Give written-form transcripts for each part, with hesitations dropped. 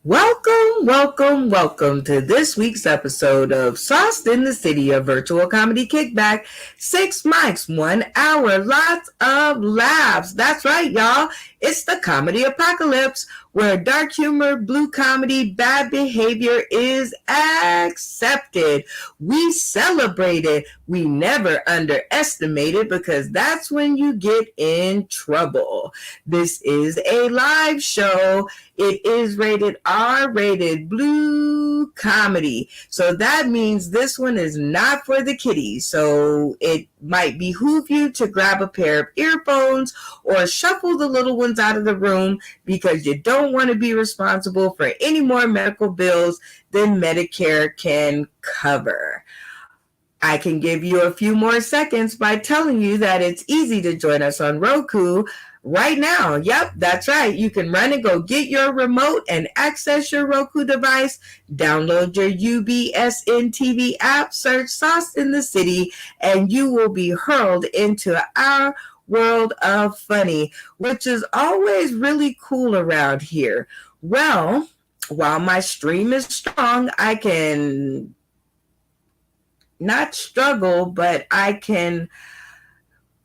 Welcome, welcome, welcome to this week's episode of Sauced in the City, a virtual comedy kickback. 6 mics, 1 hour, lots of laughs. That's right, y'all. It's the comedy apocalypse where dark humor, blue comedy, bad behavior is accepted. We celebrate it. We never underestimate it because that's when you get in trouble. This is a live show. It is rated R, rated blue comedy. So that means this one is not for the kiddies. So it might behoove you to grab a pair of earphones or shuffle the little ones out of the room because you don't want to be responsible for any more medical bills than Medicare can cover. I can give you a few more seconds by telling you that it's easy to join us on Roku right now. Yep, that's right. You can run and go get your remote and access your Roku device. Download your UBSN TV app, search Sauce in the City, and you will be hurled into our world of funny, which is always really cool around here. Well, while my stream is strong, I can not struggle, but I can.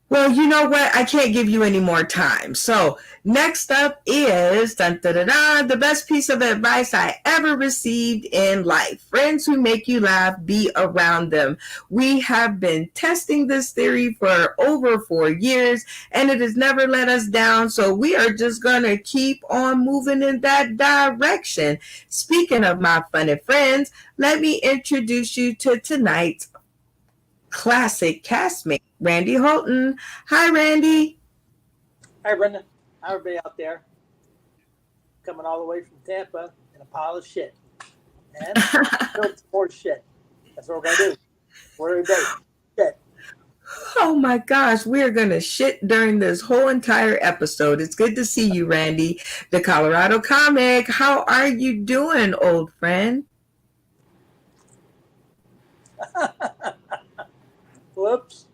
Well, you know what? I can't give you any more time. So next up is the best piece of advice I ever received in life. Friends who make you laugh, be around them. We have been testing this theory for over 4 years, and it has never let us down. So we are just going to keep on moving in that direction. Speaking of my funny friends, let me introduce you to tonight's classic castmate, Randy Holton. Hi, Randy. Hi, Brenda. Hi, everybody out there. Coming all the way from Tampa in a pile of shit. And still more shit. That's what we're going to do. We're going to do shit. Oh my gosh, we're going to shit during this whole entire episode. It's good to see you, Randy, the Colorado comic. How are you doing, old friend? Whoops.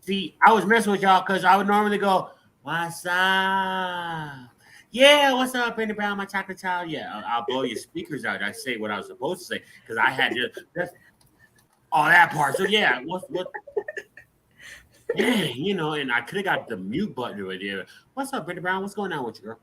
See, I was messing with y'all because I would normally go, "What's up? Yeah, what's up, Penny Brown, my chocolate child? Yeah, I'll blow your speakers out." I say what I was supposed to say because I had just all that part. So yeah, what? Yeah, and I could have got the mute button right there. What's up, Penny Brown? What's going on with you, girl?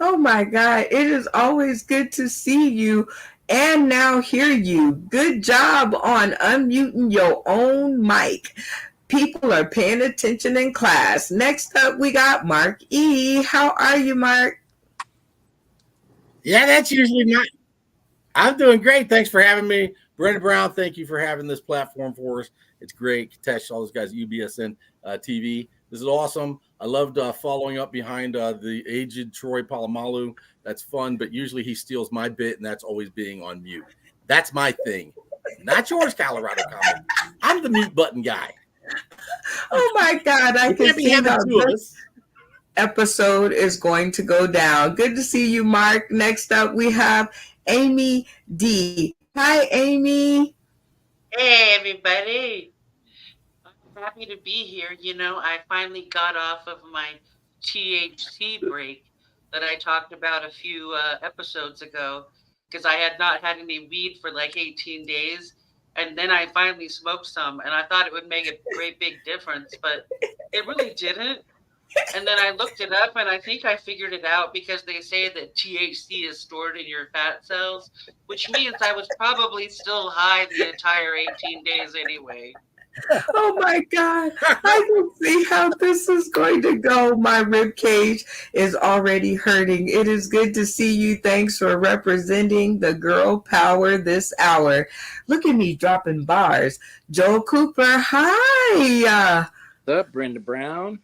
Oh my God, it is always good to see you and now hear you. Good job on unmuting your own mic. People are paying attention in class. Next up, we got Mark E. How are you, Mark? Yeah, that's usually not. I'm doing great. Thanks for having me. Brenda Brown, thank you for having this platform for us. It's great. Tesh, all those guys, UBSN TV. This is awesome. I loved following up behind the aged Troy Polamalu. That's fun, but usually he steals my bit, and that's always being on mute. That's my thing. Not yours, Colorado Comic. I'm the mute button guy. Oh my God, I can see how this episode is going to go down. Good to see you, Mark. Next up, we have Amy D. Hi, Amy. Hey, everybody. I'm happy to be here. I finally got off of my THC break that I talked about a few episodes ago because I had not had any weed for like 18 days. And then I finally smoked some, and I thought it would make a great big difference, but it really didn't. And then I looked it up, and I think I figured it out because they say that THC is stored in your fat cells, which means I was probably still high the entire 18 days anyway. Oh my God, I can see how this is going to go. My rib cage is already hurting. It is good to see you. Thanks for representing the girl power this hour. Look at me dropping bars. Joel Cooper, hi. What's up, Brenda Brown?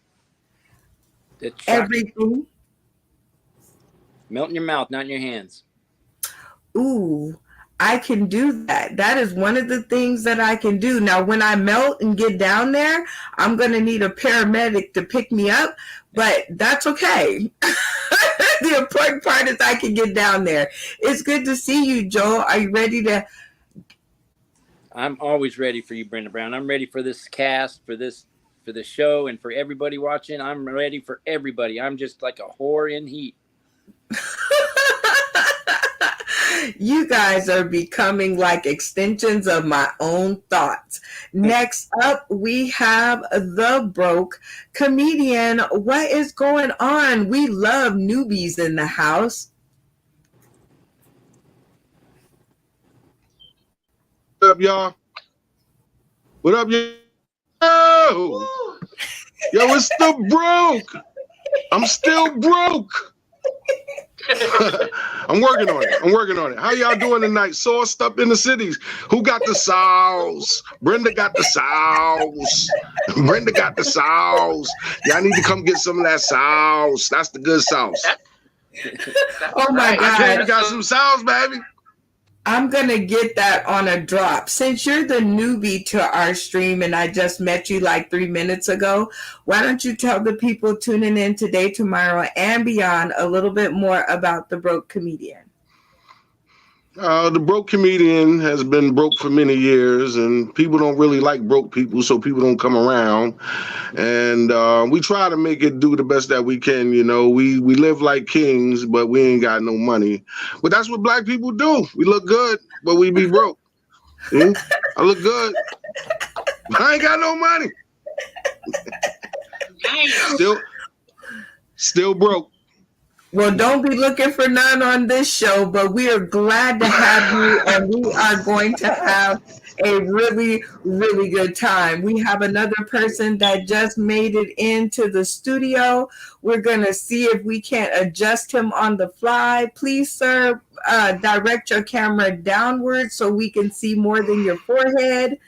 Everything. Melt in your mouth, not in your hands. Ooh, I can do that. That is one of the things that I can do. Now, when I melt and get down there, I'm going to need a paramedic to pick me up, but that's okay. The important part is I can get down there. It's good to see you, Joel. Are you ready to? I'm always ready for you, Brenda Brown. I'm ready for this cast, for this for the show and for everybody watching. I'm ready for everybody. I'm just like a whore in heat. You guys are becoming like extensions of my own thoughts. Next up, we have the broke comedian. What is going on? We love newbies in the house. What up, y'all? What up, yo? Yo, it's still broke. I'm still broke. I'm working on it. How y'all doing tonight? Sauced up in the cities. Who got the sauce? Brenda got the sauce. Brenda got the sauce. Y'all need to come get some of that sauce. That's the good sauce. Oh my I came God. to got some sauce, baby. I'm going to get that on a drop. Since you're the newbie to our stream and I just met you like 3 minutes ago, why don't you tell the people tuning in today, tomorrow, and beyond a little bit more about the broke comedian? The broke comedian has been broke for many years, and people don't really like broke people, so people don't come around. And we try to make it do the best that we can. You know, we live like kings, but we ain't got no money. But that's what black people do. We look good, but we be broke. I look good, but I ain't got no money. Still broke. Well, don't be looking for none on this show, but we are glad to have you, and we are going to have a really, really good time. We have another person that just made it into the studio. We're going to see if we can't adjust him on the fly. Please, sir, direct your camera downward so we can see more than your forehead.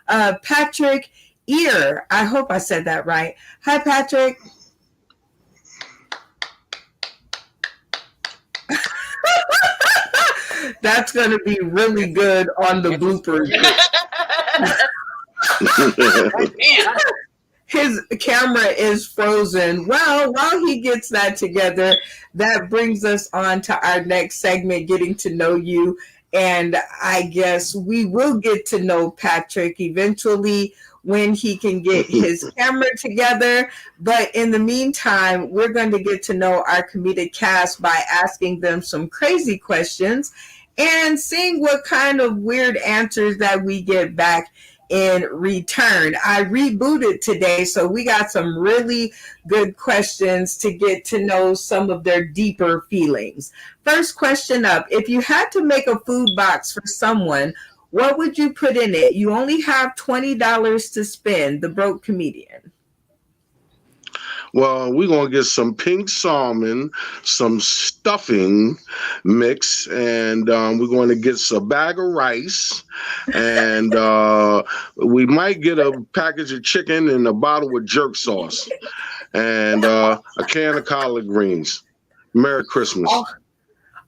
Patrick Ear, I hope I said that right. Hi, Patrick. That's going to be really good on the bloopers. His camera is frozen. Well, while he gets that together, that brings us on to our next segment, getting to know you. And I guess we will get to know Patrick eventually when he can get his camera together. But in the meantime, we're going to get to know our comedic cast by asking them some crazy questions and seeing what kind of weird answers that we get back in return. I rebooted today, so we got some really good questions to get to know some of their deeper feelings. First question up, if you had to make a food box for someone, what would you put in it? You only have $20 to spend, the broke comedian. Well, we're going to get some pink salmon, some stuffing mix, and we're going to get a bag of rice, and we might get a package of chicken and a bottle of jerk sauce, and a can of collard greens. Merry Christmas.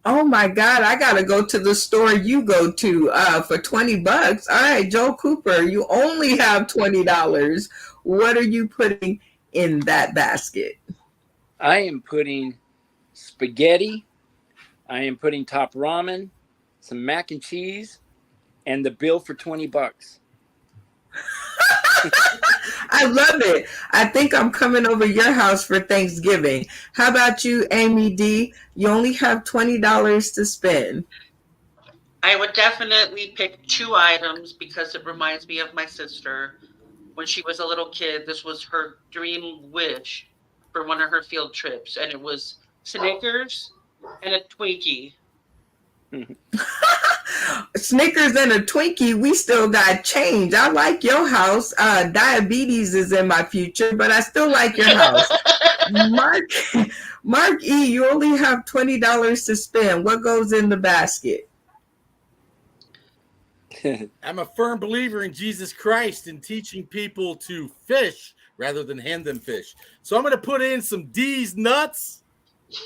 Oh my God, I got to go to the store you go to for $20. All right, Joe Cooper, you only have $20. What are you putting in that basket? I am putting spaghetti. I am putting top ramen, some mac and cheese, and the bill for $20. I love it. I think I'm coming over your house for Thanksgiving. How about you, Amy D? You only have $20 to spend. I would definitely pick 2 items because it reminds me of my sister. When she was a little kid, this was her dream wish for one of her field trips, and it was Snickers and a Twinkie. Snickers and a Twinkie, we still got change. I like your house. Diabetes is in my future, but I still like your house. Mark E, you only have $20 to spend. What goes in the basket? I'm a firm believer in Jesus Christ and teaching people to fish rather than hand them fish. So I'm going to put in some D's nuts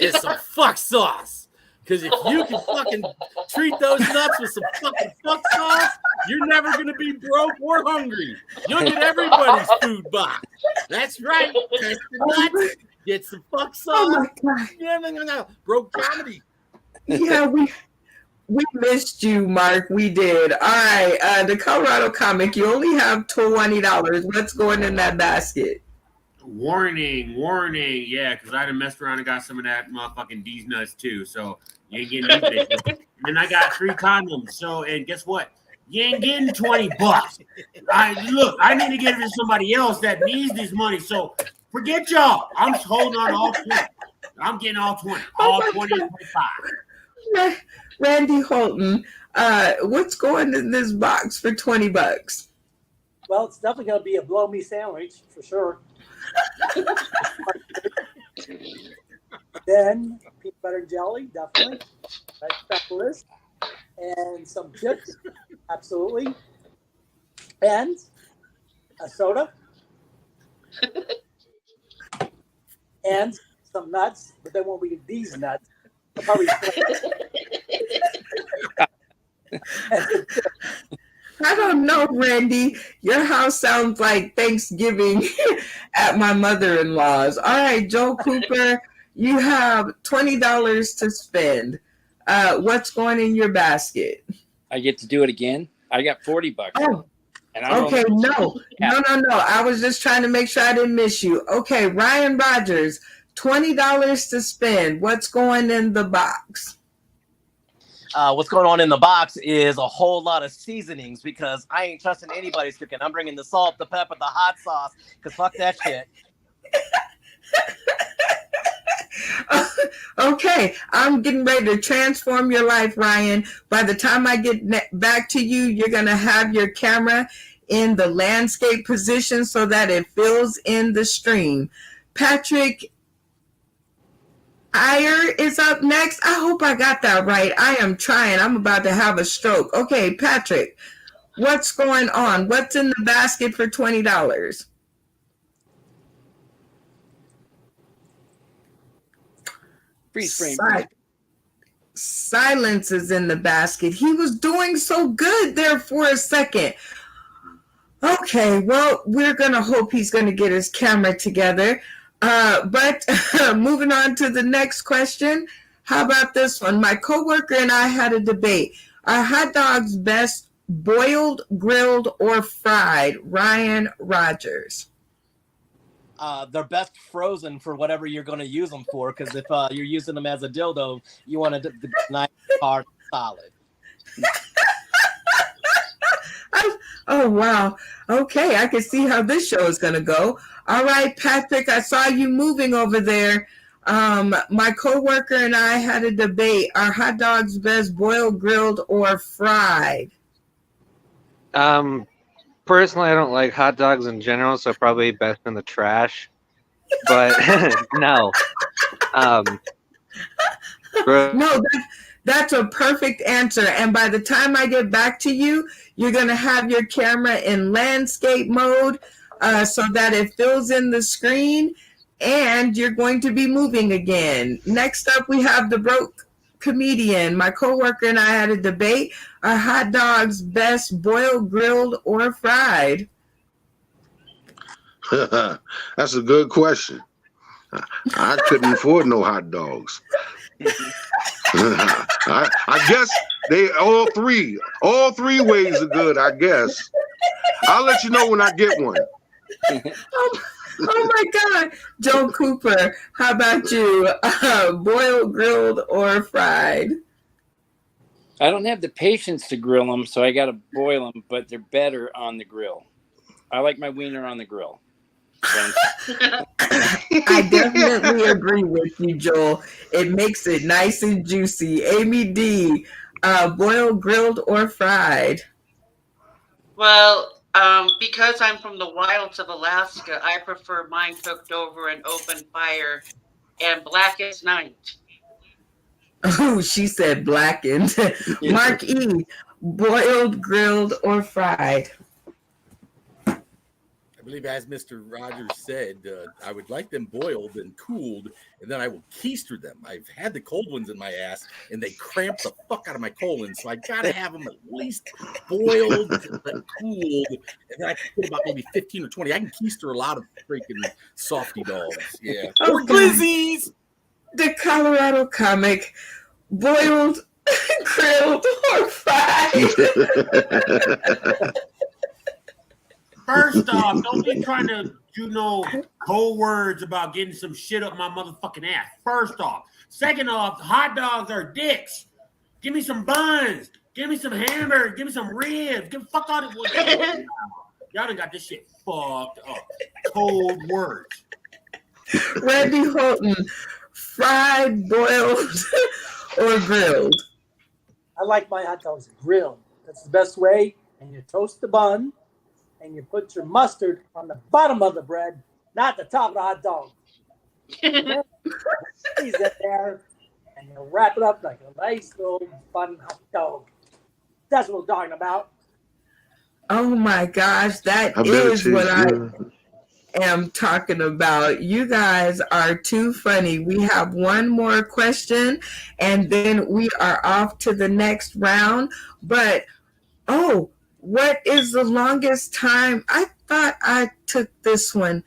and some fuck sauce. Because if you can fucking treat those nuts with some fucking fuck sauce, you're never going to be broke or hungry. You'll get everybody's food box. That's right. Test the nuts, get some fuck sauce. Oh my God. No. Broke comedy. Yeah, We missed you, Mark. We did. All right. The Colorado comic, you only have $20. What's going in that basket? Warning. Yeah, because I done messed around and got some of that motherfucking D's nuts too. So you ain't getting these bitches. And then I got 3 condoms. So, and guess what? You ain't getting $20. I need to give it to somebody else that needs this money. So forget y'all. I'm holding on to all 20. I'm getting all 20. All 20 and 25. Randy Holton, what's going in this box for $20? Well, it's definitely going to be a blow me sandwich for sure. Then peanut butter and jelly, definitely. That's the list. And some chips, absolutely. And a soda. And some nuts, but they won't be these nuts. They'll probably I don't know, Randy. Your house sounds like Thanksgiving at my mother-in-law's. All right, Joe Cooper, you have $20 to spend. What's going in your basket? I get to do it again. I got $40. Oh, and I okay. No. I was just trying to make sure I didn't miss you. Okay, Ryan Rogers, $20 to spend. What's going in the box? What's going on in the box is a whole lot of seasonings because I ain't trusting anybody's cooking. I'm bringing the salt, the pepper, the hot sauce, because fuck that shit. Okay, I'm getting ready to transform your life, Ryan. By the time I get back to you, you're going to have your camera in the landscape position so that it fills in the stream. Patrick Iyer is up next. I hope I got that right. I am trying. I'm about to have a stroke. Okay, Patrick, what's going on? What's in the basket for $20? Freeze frame. Silence is in the basket. He was doing so good there for a second. Okay, well, we're going to hope he's going to get his camera together. But moving on to the next question. How about this one? My coworker and I had a debate. Are hot dogs best boiled, grilled, or fried? Ryan Rogers. They're best frozen for whatever you're going to use them for, because if you're using them as a dildo, you want a nice, hard, solid. Oh, wow. Okay, I can see how this show is going to go. All right, Patrick, I saw you moving over there. My coworker and I had a debate. Are hot dogs best boiled, grilled, or fried? Personally, I don't like hot dogs in general, so probably best in the trash. But no. No, that's a perfect answer. And by the time I get back to you, you're going to have your camera in landscape mode so that it fills in the screen, and you're going to be moving again. Next up, we have the broke comedian. My coworker and I had a debate. Are hot dogs best boiled, grilled, or fried? That's a good question. I couldn't afford no hot dogs. I guess they all three ways are good, I guess. I'll let you know when I get one. Oh my God. Joe Cooper, how about you? Boiled, grilled, or fried? I don't have the patience to grill them, so I got to boil them, but they're better on the grill. I like my wiener on the grill. I definitely agree with you, Joel. It makes it nice and juicy. Amy D, boiled, grilled, or fried? Well, because I'm from the wilds of Alaska, I prefer mine cooked over an open fire and black as night. Oh, she said blackened. Mark E, boiled, grilled, or fried? I believe, as Mr. Rogers said, I would like them boiled and cooled, and then I will keister them. I've had the cold ones in my ass, and they cramp the fuck out of my colon, so I gotta have them at least boiled but cooled, and then I can put about maybe 15 or 20. I can keister a lot of freaking softy dogs. Yeah. Oh, Or glizzies. The Colorado comic, boiled Grilled or fried? First off, don't be trying to, cold words about getting some shit up my motherfucking ass. First off. Second off, hot dogs are dicks. Give me some buns. Give me some hamburgers. Give me some ribs. Give fuck all the y'all done got this shit fucked up. Cold words. Randy Holton, fried, boiled, or grilled? I like my hot dogs grilled. That's the best way. And you toast the bun, and you put your mustard on the bottom of the bread, not the top of the hot dog. Squeeze it there, and you wrap it up like a nice little fun hot dog. That's what we're talking about. Oh my gosh, that is what I am talking about. You guys are too funny. We have one more question, and then we are off to the next round. But, what is the longest time? I thought I took this one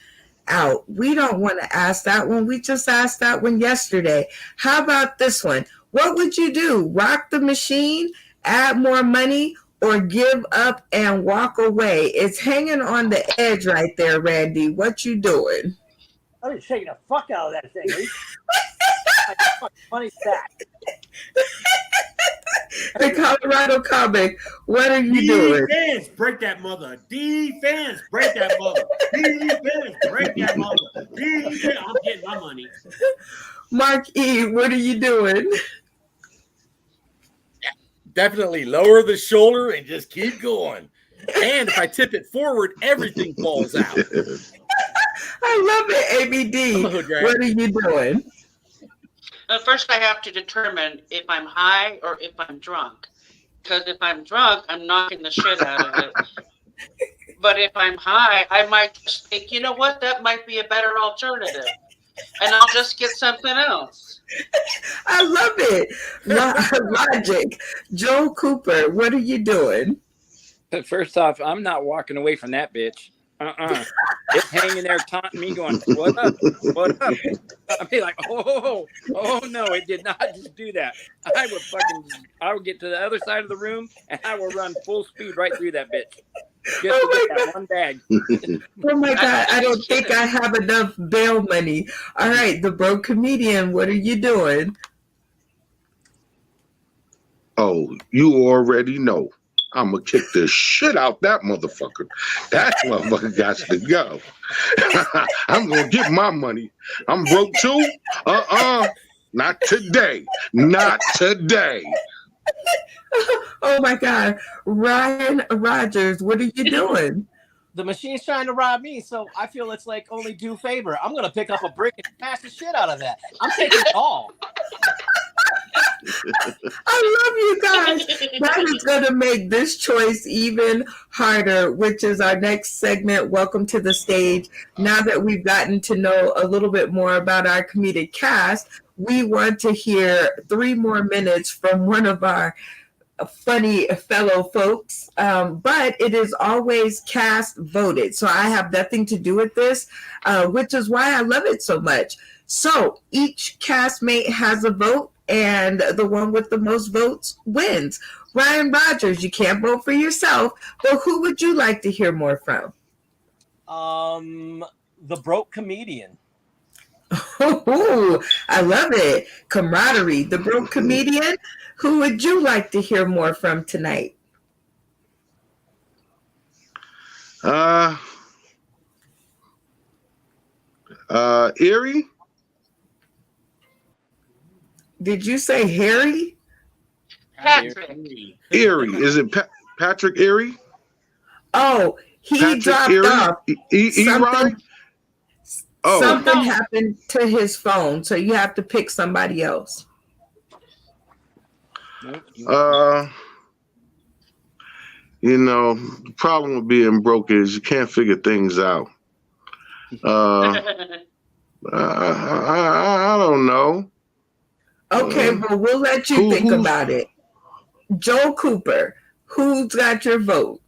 out. We don't want to ask that one. We just asked that one yesterday. How about this one? What would you do? Rock the machine, add more money, or give up and walk away? It's hanging on the edge right there, Randy. What you doing? I'm just shaking the fuck out of that thing. Funny fact. The Colorado comic. What are you doing? Defense, break that mother. Defense, break that mother. Defense, break that mother. Defense. I'm getting my money. Mark E., what are you doing? Definitely lower the shoulder and just keep going. And if I tip it forward, everything falls out. I love it, ABD. What are you doing? First, I have to determine if I'm high or if I'm drunk. Because if I'm drunk, I'm knocking the shit out of it. But if I'm high, I might just think, you know what, that might be a better alternative. And I'll just get something else. I love it. Logic. Joe Cooper, what are you doing? First off, I'm not walking away from that bitch. It's hanging there taunting me, going, "What up? What up?" I'd be like, "Oh no, it did not just do that." I would get to the other side of the room and I will run full speed right through that bitch. Just to get that one bag. Oh my God, I don't think I have enough bail money. All right, the broke comedian, what are you doing? Oh, you already know. I'm going to kick the shit out that motherfucker. That motherfucker got to go. I'm going to get my money. I'm broke too? Not today. Not today. Oh my God. Ryan Rogers, what are you doing? The machine's trying to rob me, so I feel it's like only due favor. I'm going to pick up a brick and smash the shit out of that. I'm taking it all. I love you guys. That is going to make this choice even harder, which is our next segment. Welcome to the stage. Now that we've gotten to know a little bit more about our comedic cast, we want to hear 3 more minutes from one of our funny fellow folks, but it is always cast voted. So I have nothing to do with this, which is why I love it so much. So each castmate has a vote, and the one with the most votes wins. Ryan Rogers, you can't vote for yourself, but who would you like to hear more from? The broke comedian. Oh, I love it. Camaraderie. The broke comedian. Who would you like to hear more from tonight? Erie? Did you say Harry? Patrick. Erie. Is it Patrick Erie? Oh, he Patrick dropped Erie? off. Something, something happened to his phone, so you have to pick somebody else. The problem with being broke is you can't figure things out. I don't know. Okay, but we'll let you think about it. Joe Cooper, who's got your vote?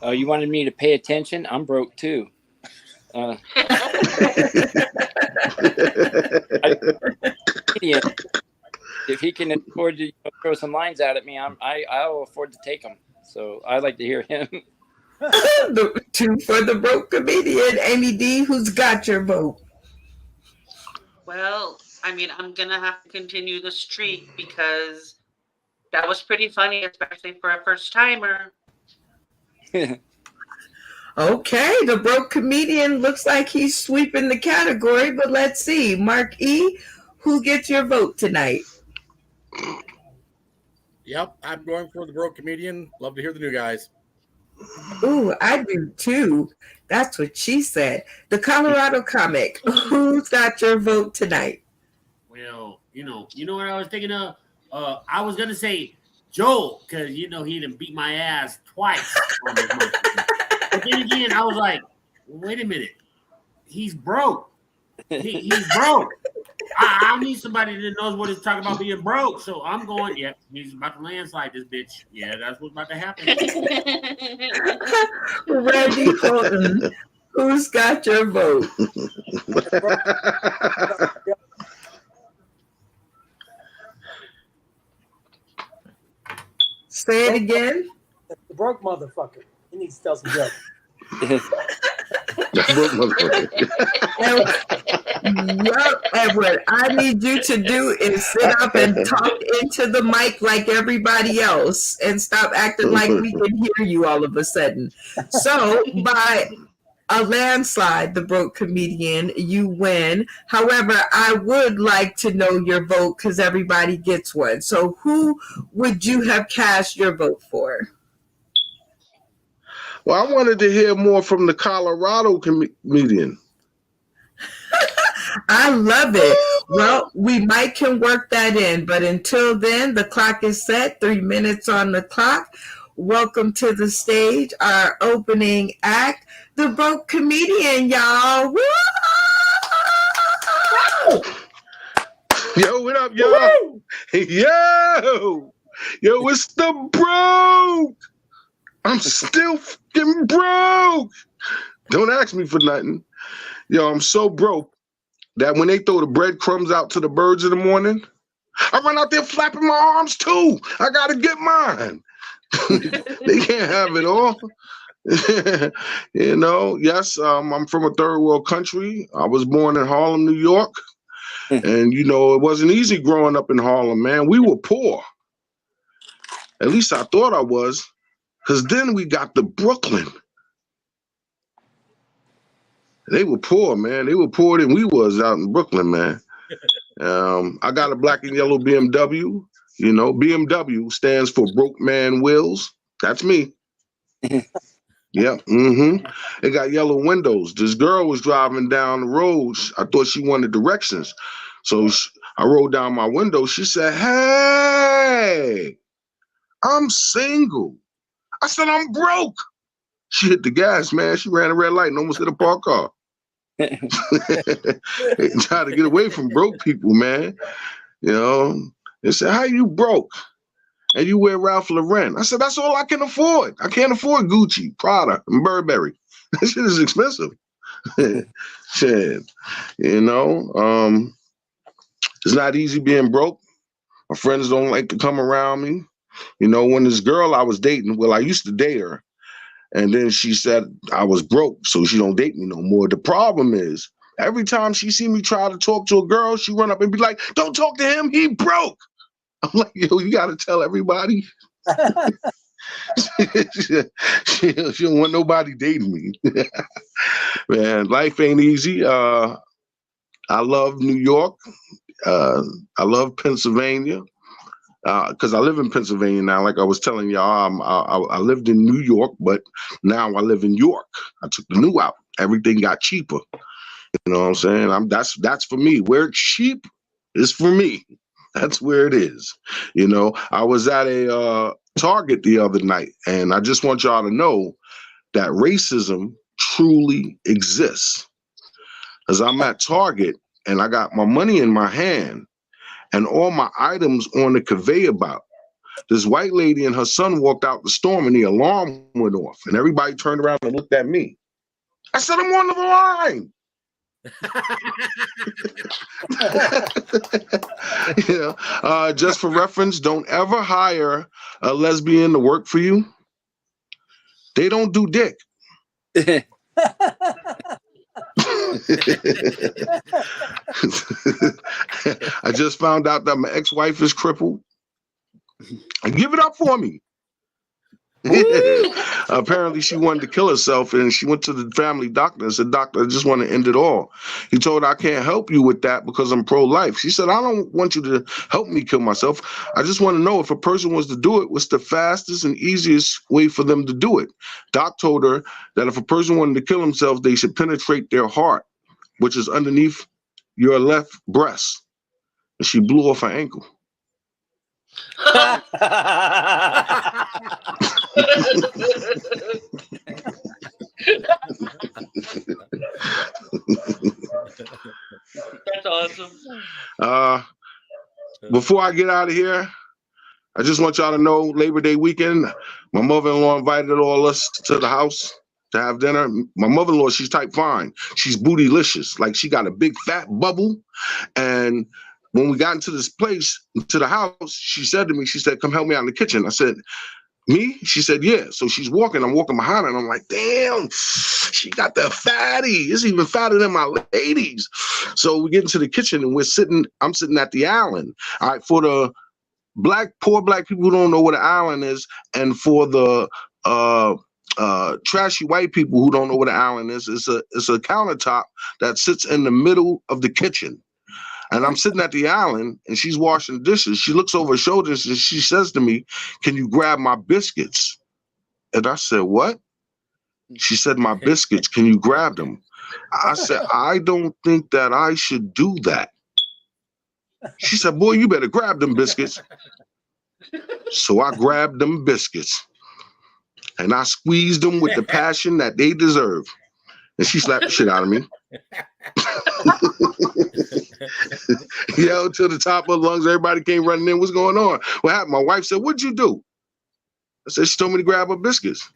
Oh, you wanted me to pay attention? I'm broke too. if he can afford to throw some lines out at me, I'll afford to take them. So I like to hear him. The two for the broke comedian. Amy D, who's got your vote? Well, I mean, I'm gonna have to continue the streak because that was pretty funny, especially for a first timer. Okay, the broke comedian looks like he's sweeping the category, but let's see. Mark E, who gets your vote tonight? Yep, I'm going for the broke comedian. Love to hear the new guys. Ooh, I do too. That's what she said. The Colorado comic, who's got your vote tonight? Well, you know what I was thinking of? I was gonna say Joel, because he done beat my ass twice on this month. But then again, I was like, wait a minute, he's broke. He's broke. I need somebody that knows what he's talking about being broke. So I'm going, yeah, he's about to landslide this bitch. Yeah, that's what's about to happen. Randy Fulton, who's got your vote? Say it again. The broke motherfucker. He needs to tell some jokes. Edward, I need you to do is sit up and talk into the mic like everybody else and stop acting like we can hear you all of a sudden. So by a landslide, the broke comedian, you win. However, I would like to know your vote because everybody gets one. So who would you have cast your vote for? Well, I wanted to hear more from the Colorado comedian. I love it. Well, we might can work that in, but until then, the clock is set. 3 minutes on the clock. Welcome to the stage, our opening act, the broke comedian, y'all. Woo! Yo, what up, y'all? Yo, it's the broke. I'm still fucking broke. Don't ask me for nothing. Yo, I'm so broke that when they throw the breadcrumbs out to the birds in the morning, I run out there flapping my arms too. I gotta get mine. They can't have it all. Yes, I'm from a third world country. I was born in Harlem, New York. And, it wasn't easy growing up in Harlem, man. We were poor. At least I thought I was. Because then we got to Brooklyn. They were poor, man. They were poorer than we was out in Brooklyn, man. I got a black and yellow BMW. BMW stands for Broke Man Wills. That's me. Yeah. It got yellow windows. This girl was driving down the road. I thought she wanted directions. So I rolled down my window. She said, "Hey, I'm single." I said, "I'm broke." She hit the gas, man. She ran a red light and almost hit a parked car. Trying to get away from broke people, man. They said, "How you broke? And you wear Ralph Lauren?" I said, "That's all I can afford. I can't afford Gucci, Prada, and Burberry. That shit is expensive." Shit. It's not easy being broke. My friends don't like to come around me. When this girl I was dating, well, I used to date her. And then she said I was broke, so she don't date me no more. The problem is, every time she see me try to talk to a girl, she run up and be like, "Don't talk to him, he broke." I'm like, yo, you got to tell everybody. She don't want nobody dating me. Man, life ain't easy. I love New York. I love Pennsylvania. Because I live in Pennsylvania now. Like I was telling y'all, I lived in New York, but now I live in York. I took the new out. Everything got cheaper. You know what I'm saying? That's for me. Where it's cheap is for me. That's where it is. I was at a Target the other night, and I just want y'all to know that racism truly exists. As I'm at Target, and I got my money in my hand, and all my items on the conveyor belt. This white lady and her son walked out the store, and the alarm went off, and everybody turned around and looked at me. I said, "I'm on the line." Yeah. Just for reference, don't ever hire a lesbian to work for you. They don't do dick. I just found out that my ex-wife is crippled. Give it up for me. Apparently she wanted to kill herself, and she went to the family doctor and said, "Doctor, I just want to end it all." He told her, "I can't help you with that because I'm pro-life." She said, "I don't want you to help me kill myself. I just want to know if a person was to do it, what's the fastest and easiest way for them to do it?" Doc told her that if a person wanted to kill himself, they should penetrate their heart, which is underneath your left breast. And she blew off her ankle. That's awesome. Before I get out of here, I just want y'all to know, Labor Day weekend, my mother-in-law invited all us to the house to have dinner. My mother-in-law, she's type fine. She's bootylicious. Like, she got a big fat bubble. And when we got into this place, to the house, she said to me, she said, "Come help me out in the kitchen." I said, "Me?" She said, "Yeah." So she's walking. I'm walking behind her, and I'm like, "Damn, she got the fatty. It's even fatter than my ladies." So we get into the kitchen, and I'm sitting at the island. All right, for the poor black people who don't know what an island is, and for the trashy white people who don't know what an island is, it's a countertop that sits in the middle of the kitchen. And I'm sitting at the island, and she's washing dishes. She looks over her shoulders, and she says to me, "Can you grab my biscuits?" And I said, "What?" She said, "My biscuits, can you grab them?" I said, "I don't think that I should do that." She said, "Boy, you better grab them biscuits." So I grabbed them biscuits, and I squeezed them with the passion that they deserve. And she slapped the shit out of me. Yelled to the top of the lungs. Everybody came running in. "What's going on? What happened?" My wife said, "What'd you do?" I said, "She told me to grab her biscuits."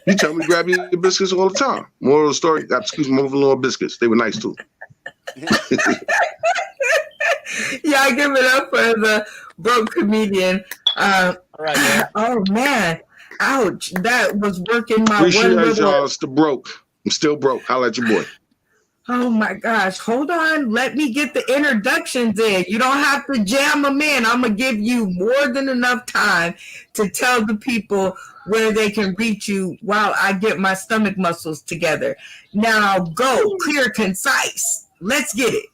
You tell me to grab your biscuits all the time. Moral of the story, got to squeeze my mother-in-law biscuits. They were nice too. Y'all give it up for the broke comedian. All right, man. Oh man, ouch! That was working my Appreciate one little. y'all. Still broke. I'm still broke. Holla at your boy. Oh my gosh, hold on. Let me get the introductions in. You don't have to jam them in. I'm going to give you more than enough time to tell the people where they can reach you while I get my stomach muscles together. Now go, clear, concise. Let's get it.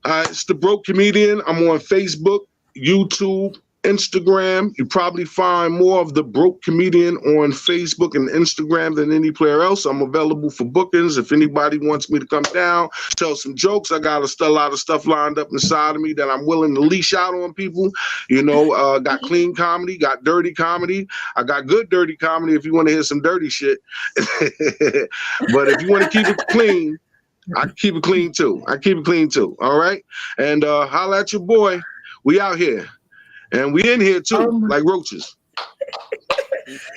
It's The Broke Comedian. I'm on Facebook, YouTube, Instagram. You probably find more of The Broke Comedian on Facebook and Instagram than any player else. I'm available for bookings. If anybody wants me to come down, tell some jokes, I got a lot of stuff lined up inside of me that I'm willing to leash out on people. You know, got clean comedy, got dirty comedy. I got good dirty comedy if you want to hear some dirty shit. But if you want to keep it clean, I keep it clean too. All right. And holla at your boy. We out here. And we in here too, like roaches.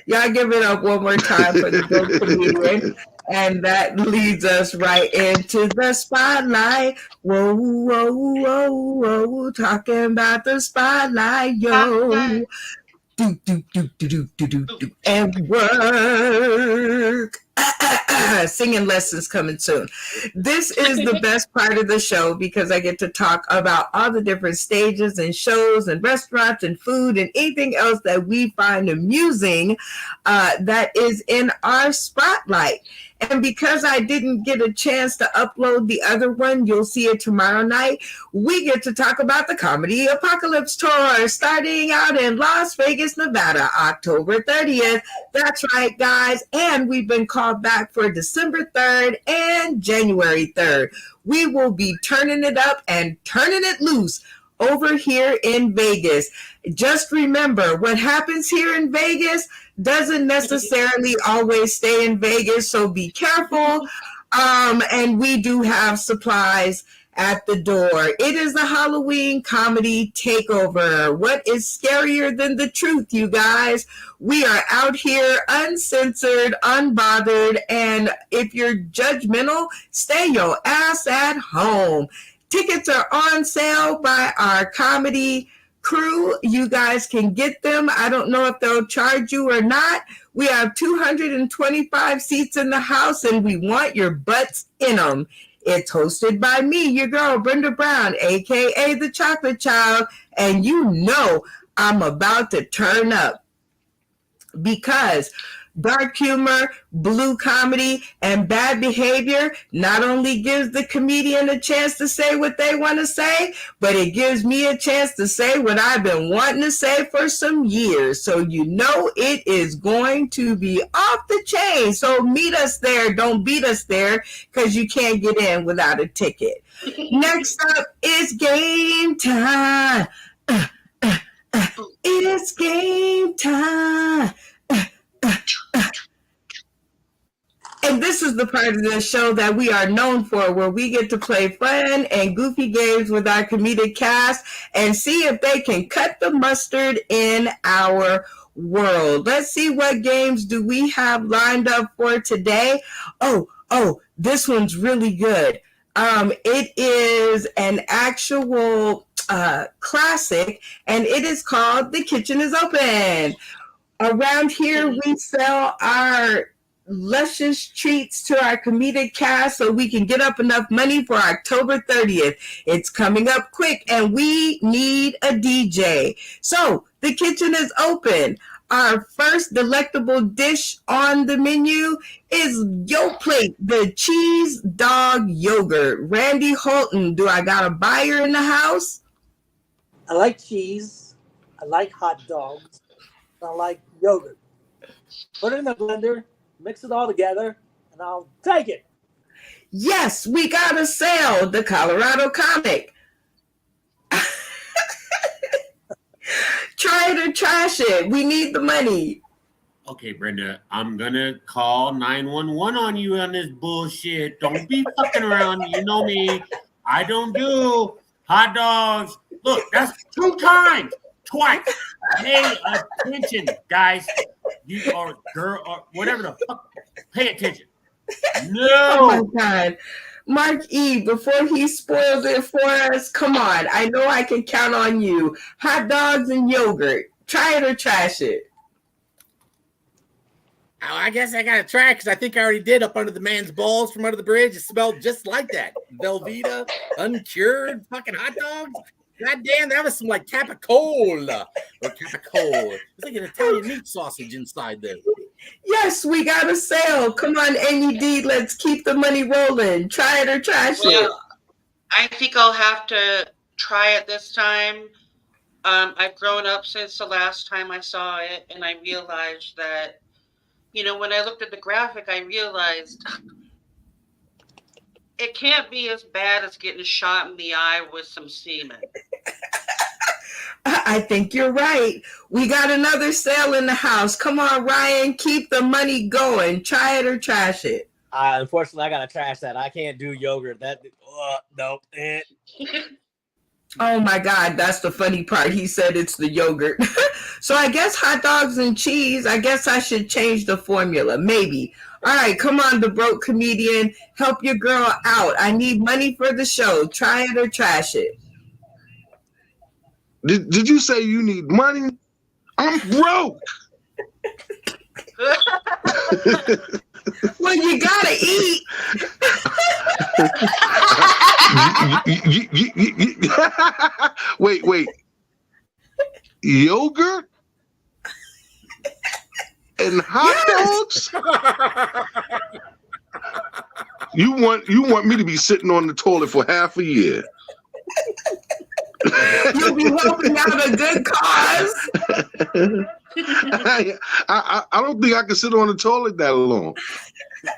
Y'all give it up one more time for the broke comedian. And that leads us right into the spotlight. Whoa, whoa, whoa, whoa. Talking about the spotlight, yo. Do, do, do, do, do, do, do, do. And work. Singing lessons coming soon. This is the best part of the show because I get to talk about all the different stages and shows and restaurants and food and anything else that we find amusing that is in our spotlight. And because I didn't get a chance to upload the other one, you'll see it tomorrow night. We get to talk about the Comedy Apocalypse Tour starting out in Las Vegas, Nevada, October 30th. That's right, guys. And we've been called back for December 3rd and January 3rd. We will be turning it up and turning it loose over here in Vegas. Just remember, what happens here in Vegas doesn't necessarily always stay in Vegas, so be careful. And we do have supplies at the door. It is a Halloween comedy takeover. What is scarier than the truth, you guys? We are out here uncensored, unbothered, and if you're judgmental, stay your ass at home. Tickets are on sale by our comedy crew. You guys can get them. I don't know if they'll charge you or not. We have 225 seats in the house, and we want your butts in them. It's hosted by me, your girl, Brenda Brown, a.k.a. The Chocolate Child, and you know I'm about to turn up because dark humor, blue comedy, and bad behavior not only gives the comedian a chance to say what they want to say, but it gives me a chance to say what I've been wanting to say for some years. So you know it is going to be off the chain. So meet us there. Don't beat us there because you can't get in without a ticket. Next up is game time. It's game time. And this is the part of the show that we are known for, where we get to play fun and goofy games with our comedic cast and see if they can cut the mustard in our world. Let's see what games do we have lined up for today. Oh, this one's really good. It is an actual classic, and it is called The Kitchen is Open. Around here, we sell our luscious treats to our comedic cast so we can get up enough money for October 30th. It's coming up quick, and we need a DJ. So the kitchen is open. Our first delectable dish on the menu is Yo Plate, the cheese dog yogurt. Randy Holton, do I got a buyer in the house? I like cheese. I like hot dogs. I like yogurt. Put it in the blender, mix it all together, and I'll take it. Yes, we got a sale, the Colorado Comic. Try it or trash it. We need the money. Okay, Brenda, I'm gonna call 911 on you on this bullshit. Don't be fucking around. You know me. I don't do hot dogs. Look, that's 2 times. Twice. Pay attention, guys. You or girl or whatever the fuck. Pay attention. No. Oh my God. Mark E, before he spoils it for us, come on. I know I can count on you. Hot dogs and yogurt. Try it or trash it. Oh, I guess I gotta try because I think I already did up under the man's balls from under the bridge. It smelled just like that. Velveeta, uncured, fucking hot dogs. God damn, that was some like capicola or capicole. It's like an Italian meat sausage inside there. Yes, we got a sale. Come on, NED, let's keep the money rolling. Try it or trash it. Well, I think I'll have to try it this time. I've grown up since the last time I saw it, and I realized that, you know, when I looked at the graphic, I realized it can't be as bad as getting shot in the eye with some semen. I think you're right. We got another sale in the house. Come on, Ryan, keep the money going. Try it or trash it. Unfortunately, I gotta trash that. I can't do yogurt. Nope. Oh my God, that's the funny part. He said it's the yogurt. So I guess hot dogs and cheese. I guess I should change the formula. Maybe. All right, come on, the broke comedian. Help your girl out. I need money for the show. Try it or trash it. Did you say you need money? I'm broke. Well, you gotta eat. Wait. Yogurt and hot dogs? You want me to be sitting on the toilet for half a year? You'll be helping out a good cause. I don't think I can sit on the toilet that long.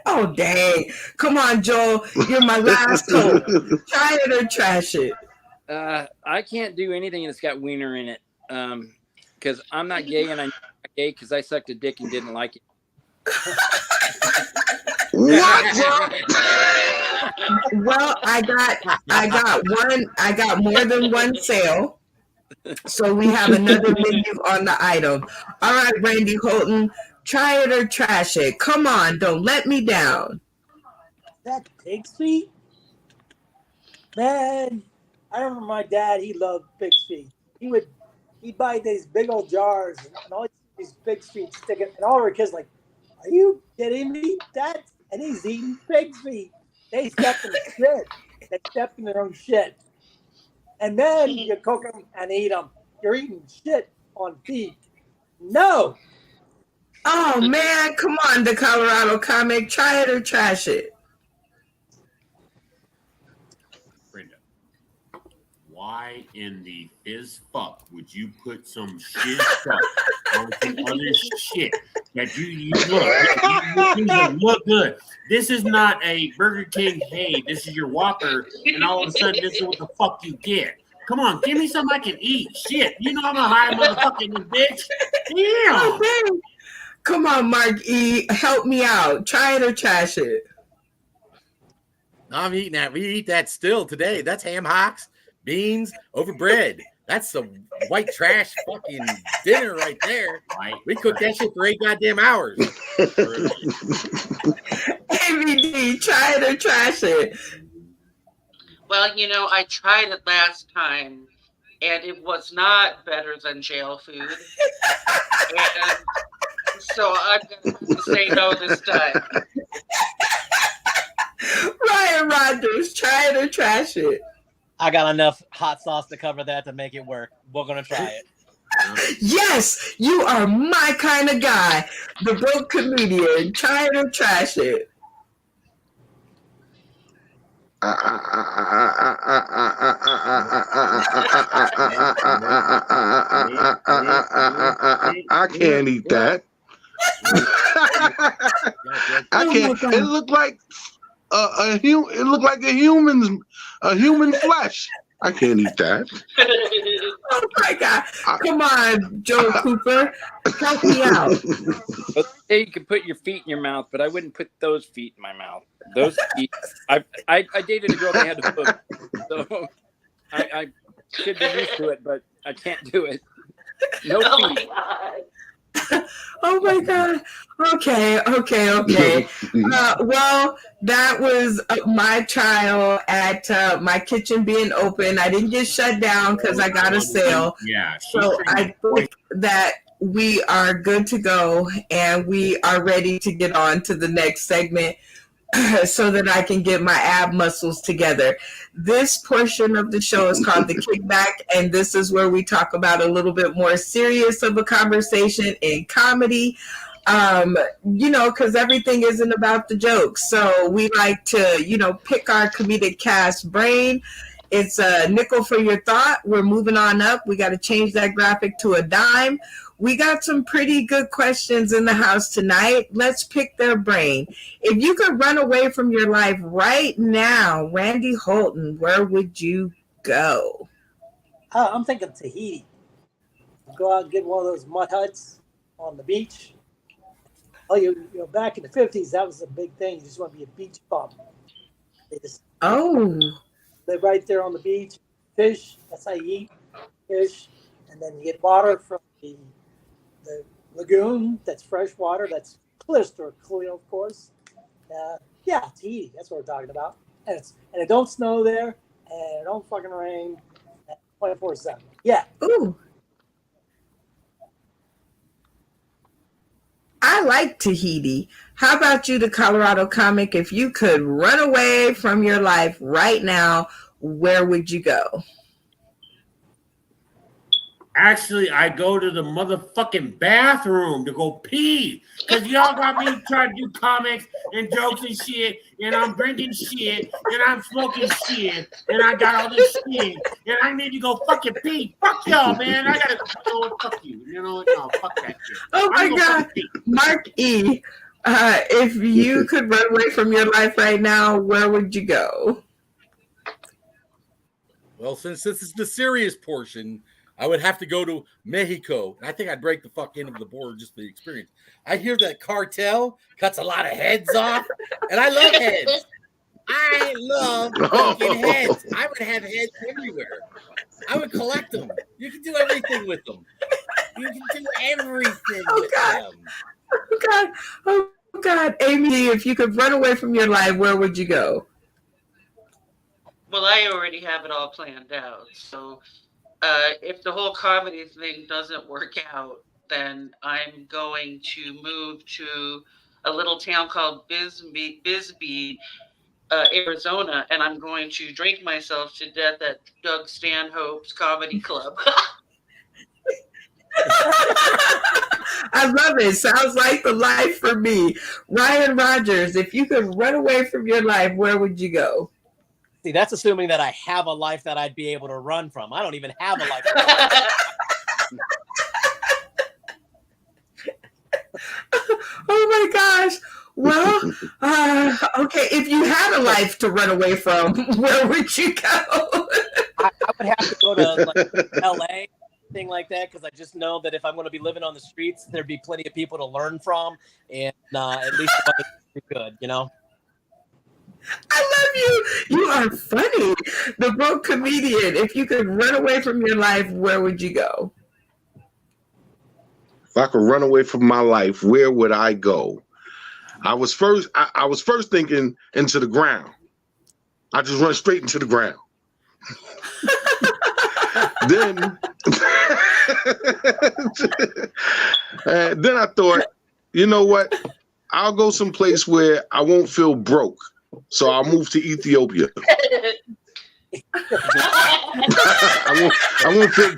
Oh, dang. Come on, Joel. You're my last hope. Try it or trash it. I can't do anything that's got wiener in it. Because I'm not gay, and I'm not gay because I sucked a dick and didn't like it. What? Well, I got more than one sale. So we have another menu on the item. All right, Randy Holton, try it or trash it. Come on, don't let me down. That pig's feet? Man, I remember my dad, he loved pig's feet. He'd buy these big old jars and all these pig's feet sticking, and all our kids like, are you kidding me, Dad? And he's eating pig's feet. They stepped in the shit. They stepped in their own shit. And then you cook them and eat them. You're eating shit on feet. No. Oh man, come on, the Colorado comic, try it or trash it. Brenda, why in the fizz fuck would you put some shit stuff on some other shit that you look good? This is not a Burger King, hey, this is your Whopper, and all of a sudden this is what the fuck you get. Come on, give me something I can eat. Shit, you know I'm a high motherfucking bitch. Damn. Okay. Come on, Mark E, help me out. Try it or trash it. I'm eating that. We eat that still today. That's ham hocks, beans over bread. That's the white trash fucking dinner right there. We cooked that shit for 8 goddamn hours. AVD, try it or trash it. Well, I tried it last time, and it was not better than jail food. And so I'm going to say no this time. Ryan Rogers, try it or trash it. I got enough hot sauce to cover that to make it work. We're going to try it. Yes, you are my kind of guy. The broke comedian, try it or trash it. I can't eat that. I can't. It looked like a human flesh. I can't eat that. Oh my God! Come on, Joe Cooper, help me out. Hey, you could put your feet in your mouth, but I wouldn't put those feet in my mouth. Those feet. I dated a girl that had a foot, so I should be used to it, but I can't do it. No feet. Oh my God. Okay. Well, that was my trial at my kitchen being open. I didn't get shut down because I got a sale. Yeah. So I think that we are good to go and we are ready to get on to the next segment so that I can get my ab muscles together. This portion of the show is called The Kickback, and this is where we talk about a little bit more serious of a conversation in comedy, because everything isn't about the jokes. So we like to, pick our comedic cast brain. It's a nickel for your thought. We're moving on up. We got to change that graphic to a dime. We got some pretty good questions in the house tonight. Let's pick their brain. If you could run away from your life right now, Randy Holton, where would you go? I'm thinking Tahiti. Go out and get one of those mud huts on the beach. Oh, back in the 50s, that was a big thing. You just want to be a beach bum. They just live right there on the beach. Fish, that's how you eat fish. And then you get water from the lagoon that's fresh water, that's crystal clear, of course. Tahiti, that's what we're talking about. And it don't snow there, and it don't fucking rain 24/7. Yeah. Ooh. I like Tahiti. How about you, the Colorado comic? If you could run away from your life right now, where would you go? Actually, I go to the motherfucking bathroom to go pee. Because y'all got me trying to do comics and jokes and shit. And I'm drinking shit. And I'm smoking shit. And I got all this shit. And I need to go fucking pee. Fuck y'all, man. I gotta go. Fuck you. No, fuck that shit. Oh my God. Mark E., if you could run away from your life right now, where would you go? Well, since this is the serious portion, I would have to go to Mexico. And I think I'd break the fuck end of the border just for the experience. I hear that cartel cuts a lot of heads off, and I love heads. I love fucking heads. I would have heads everywhere. I would collect them. You can do everything with them. You can do everything with them. Oh God. Oh God. Amy, if you could run away from your life, where would you go? Well, I already have it all planned out. So if the whole comedy thing doesn't work out, then I'm going to move to a little town called Bisbee, Arizona, and I'm going to drink myself to death at Doug Stanhope's Comedy Club. I love it. Sounds like the life for me. Ryan Rogers, if you could run away from your life, where would you go? See, that's assuming that I have a life that I'd be able to run from. I don't even have a life. Oh my gosh. Well, okay. If you had a life to run away from, where would you go? I would have to go to like LA, thing like that, because I just know that if I'm going to be living on the streets, there'd be plenty of people to learn from, and at least be good, you know. I love you. You are funny. The broke comedian. If you could run away from your life, where would you go? If I could run away from my life, where would I go? I was first thinking into the ground. I just run straight into the ground. Then I thought, you know what? I'll go someplace where I won't feel broke. So I'll move to Ethiopia. I won't feel.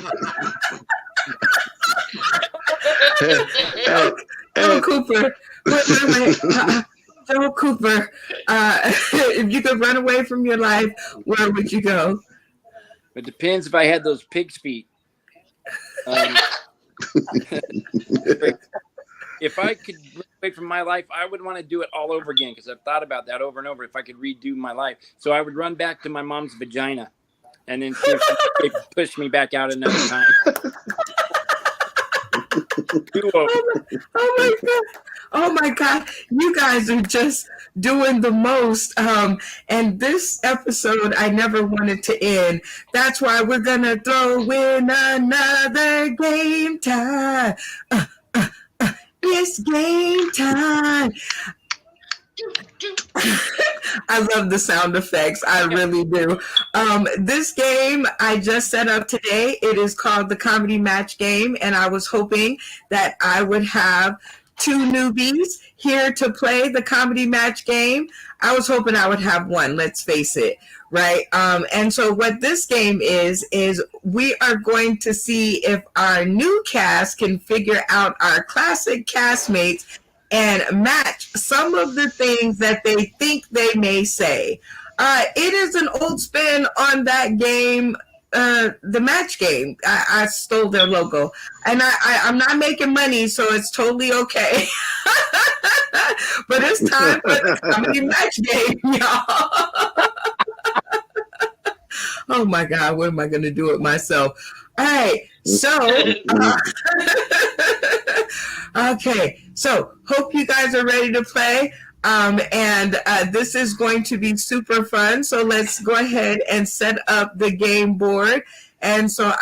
Joe Cooper. Wait. Joe Cooper. If you could run away from your life, where would you go? It depends if I had those pig's feet. If I could run away from my life, I would want to do it all over again because I've thought about that over and over. If I could redo my life, so I would run back to my mom's vagina, and then see if she could push me back out another time. Oh my God. You guys are just doing the most. And this episode, I never wanted to end. That's why we're going to throw in another game time. It's game time. I love the sound effects. I really do. This game I just set up today. It is called the Comedy Match Game, and I was hoping that I would have 2 newbies here to play the Comedy Match Game. I was hoping I would have 1, let's face it, right? And so what this game is we are going to see if our new cast can figure out our classic castmates and match some of the things that they think they may say. It is an old spin on that game, the match game. I stole their logo, and I'm not making money, so it's totally okay. But it's time for the Comedy Match Game, y'all. Oh my God, what am I going to do it myself? All right, so okay, so hope you guys are ready to play. And this is going to be super fun. So let's go ahead and set up the game board. And so,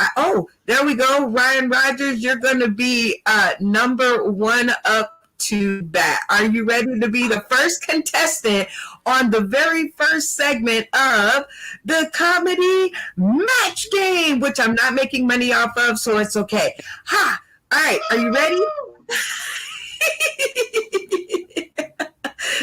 there we go. Ryan Rogers, you're going to be number 1 up to bat. Are you ready to be the first contestant on the very first segment of the Comedy Match Game, which I'm not making money off of, so it's okay. Ha! All right, are you ready?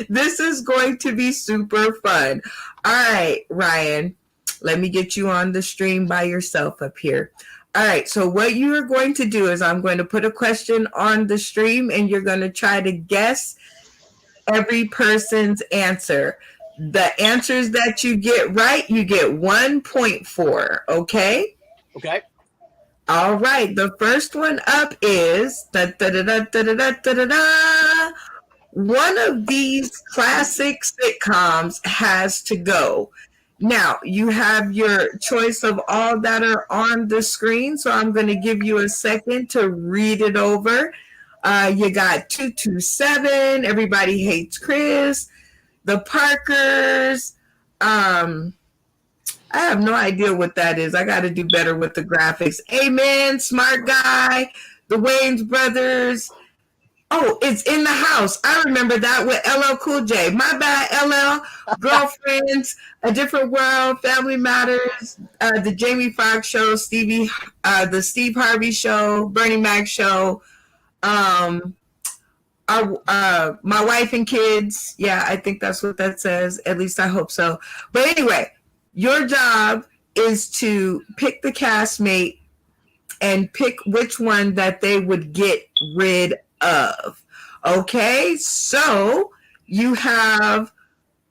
This is going to be super fun. All right, Ryan, let me get you on the stream by yourself up here. All right, so what you are going to do is I'm going to put a question on the stream, and you're going to try to guess every person's answer. The answers that you get right, you get 1 point for, okay? Okay. All right, the first one up is one of these classic sitcoms has to go. Now, you have your choice of all that are on the screen, so I'm going to give you a second to read it over. You got 227, Everybody Hates Chris, The Parkers, I have no idea what that is. I got to do better with the graphics. Amen, Smart Guy, the Wayans brothers. Oh, it's In the House. I remember that with LL Cool J. My bad, LL. Girlfriends, A Different World, Family Matters, the Jamie Foxx Show, the Steve Harvey Show, Bernie Mac Show, My Wife and Kids. Yeah, I think that's what that says. At least I hope so. But anyway, your job is to pick the castmate and pick which one that they would get rid of. Okay, so you have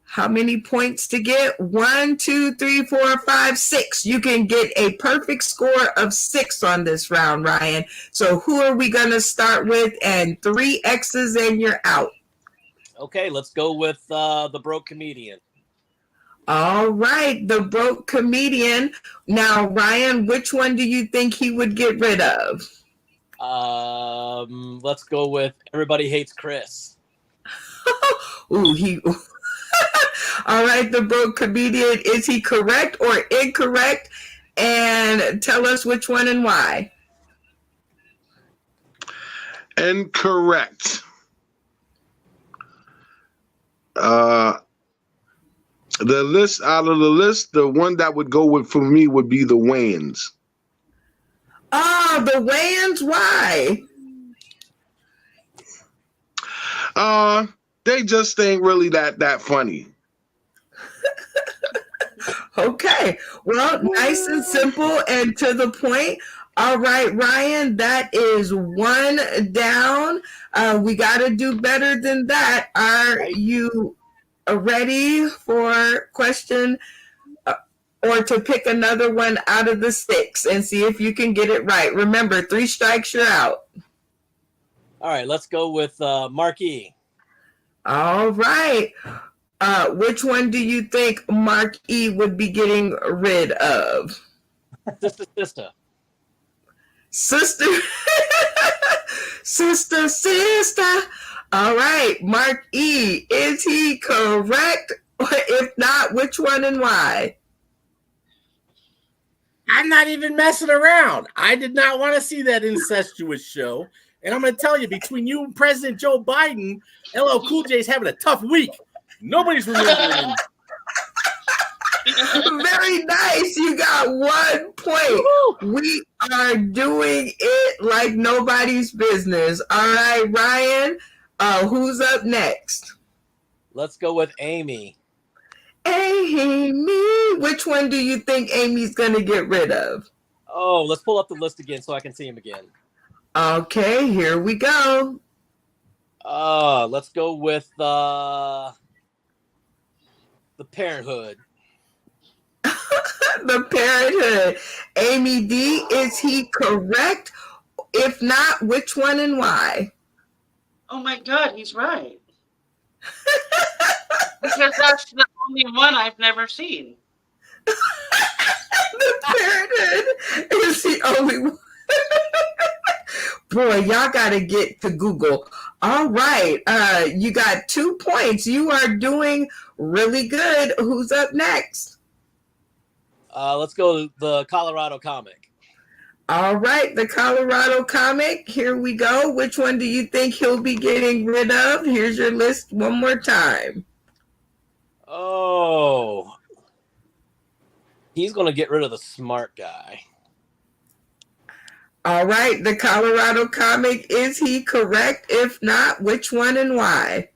how many points to get? 1, 2, 3, 4, 5, 6. You can get a perfect score of 6 on this round, Ryan. So who are we going to start with? And 3 X's and you're out. Okay, let's go with the broke comedian. All right, the broke comedian. Now, Ryan, which one do you think he would get rid of? Let's go with Everybody Hates Chris. Ooh, all right, the broke comedian. Is he correct or incorrect? And tell us which one and why. Incorrect. Out of the list, the one that would go with for me would be the Wayans. Oh, the Wayans, why? They just ain't really that funny. Okay, well, nice and simple and to the point. All right, Ryan, that is 1 down. We got to do better than that. Are you ready for question or to pick another one out of the 6 and see if you can get it right? Remember, 3 strikes, you're out. All right, let's go with Marquis. All right. Which one do you think Mark E would be getting rid of? Sister. Sister. All right, Mark E. Is he correct? If not, which one and why? I'm not even messing around. I did not want to see that incestuous show. And I'm going to tell you, between you and President Joe Biden, LL Cool J is having a tough week. Nobody's remembering him. Very nice. You got 1 point. We are doing it like nobody's business. All right, Ryan, who's up next? Let's go with Amy. Amy. Which one do you think Amy's going to get rid of? Oh, let's pull up the list again so I can see him again. Okay, here we go. Let's go with the Parenthood. The Parenthood. Amy D, is he correct? If not, which one and why? Oh my God, he's right. Because that's the only one I've never seen. The Parenthood is the only one. Boy, y'all got to get to Google. All right. You got 2 points. You are doing really good. Who's up next? Let's go to the Colorado comic. All right. The Colorado comic. Here we go. Which one do you think he'll be getting rid of? Here's your list one more time. Oh. He's going to get rid of the smart guy. All right, the Colorado comic, is he correct? If not, which one and why?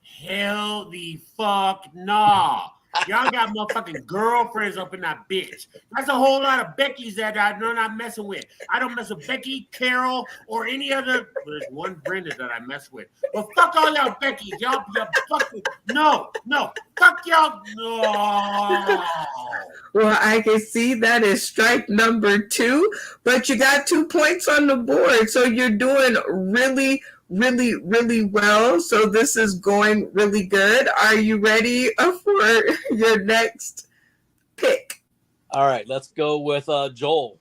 Hell the fuck no. Y'all got motherfucking girlfriends up in that bitch. That's a whole lot of Beckys that I'm not messing with. I don't mess with Becky, Carol, or any other. There's one Brenda that I mess with. But fuck all y'all Beckys. Y'all fucking no. Fuck y'all. No. Well, I can see that is strike number 2, but you got 2 points on the board. So you're doing really, really, really well. So this is going really good. Are you ready for your next pick? All right, let's go with Joel.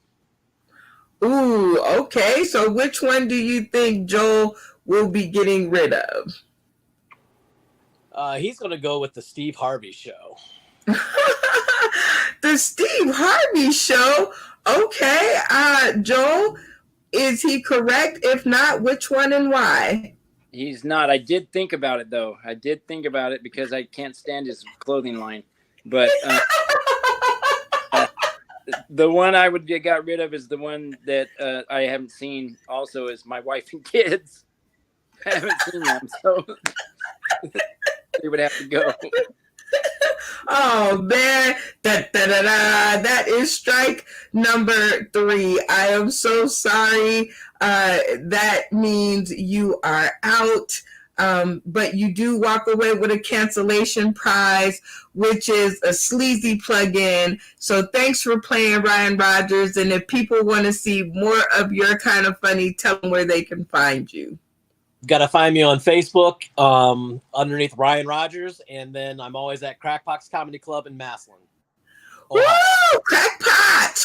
Ooh, okay. So which one do you think Joel will be getting rid of? He's going to go with the Steve Harvey Show. The Steve Harvey Show. Okay, Joel, is he correct? If not, which one and why? He's not. I did think about it, though. I did think about it because I can't stand his clothing line. But the one I would get got rid of is the one that I haven't seen. Also, is My Wife and Kids. I haven't seen them, so they would have to go. Oh man, that is strike number 3. I am so sorry. That means you are out. But you do walk away with a cancellation prize, which is a sleazy plug-in. So thanks for playing, Ryan Rogers. And if people want to see more of your kind of funny, tell them where they can find you. Got to find me on Facebook underneath Ryan Rogers, and then I'm always at Crackpox Comedy Club in Massillon. Woo! Crackpots!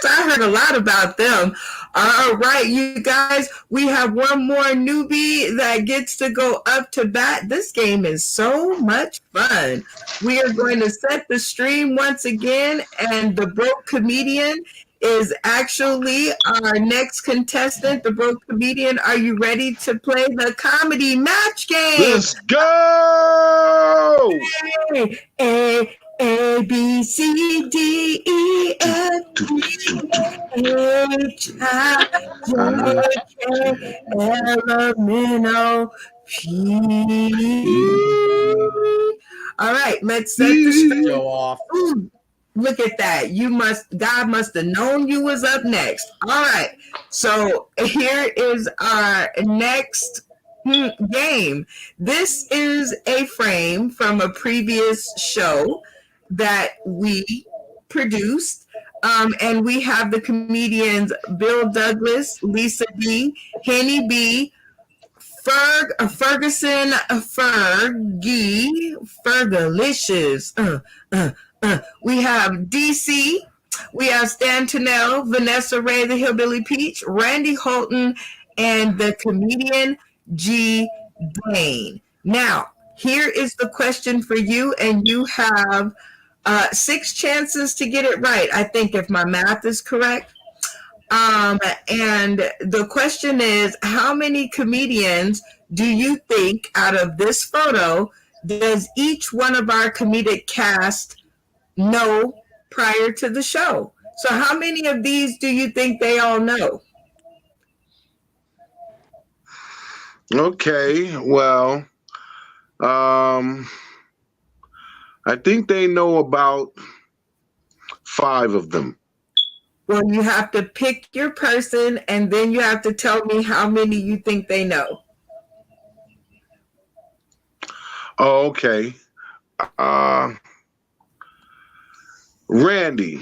I heard a lot about them. All right, you guys, we have one more newbie that gets to go up to bat. This game is so much fun. We are going to set the stream once again, and the Broke Comedian is actually our next contestant. The Broke Comedian, are you ready to play the comedy match game? Let's go! A, B, C, D, E, F, G, H, I, J, K, L, M, N, O, P. All right, let's set the stream. Show off. Ooh, look at that. God must have known you was up next. All right. So here is our next game. This is a frame from a previous show that we produced. And we have the comedians Bill Douglas, Lisa D, Henny B, Ferguson, Fergie, Fergalicious. We have DC, we have Stan Tennell, Vanessa Ray, the Hillbilly Peach, Randy Holton, and the comedian G. Dane. Now, here is the question for you, and you have 6 chances to get it right, I think, if my math is correct. And the question is, how many comedians do you think out of this photo does each one of our comedic cast know prior to the show? So how many of these do you think they all know? Okay, well, I think they know about 5 of them. Well, you have to pick your person, and then you have to tell me how many you think they know. Oh, okay. Randy.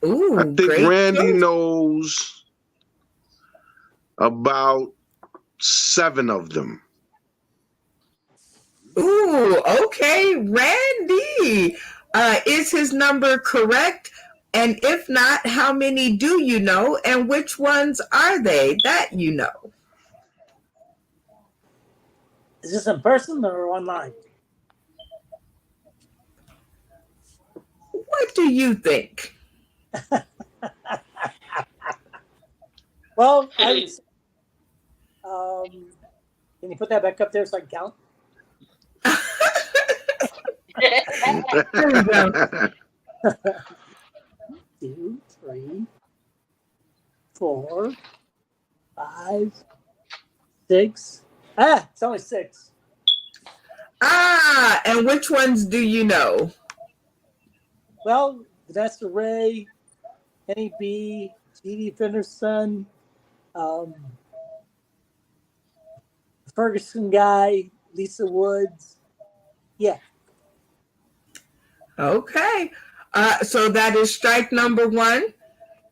Ooh, I think great Randy choice. knows about 7 of them. Ooh, okay, Randy. Is his number correct? And if not, how many do you know? And which ones are they that you know? Is this in person or online? What do you think? Well, I would say, can you put that back up there so I can count? There we go. 2, 3, 4, 5, 6. It's only 6. And which ones do you know? Well, Vanessa Ray, Henny B, G.D. Fenderson, Ferguson guy, Lisa Woods. Yeah. Okay. So that is strike number 1.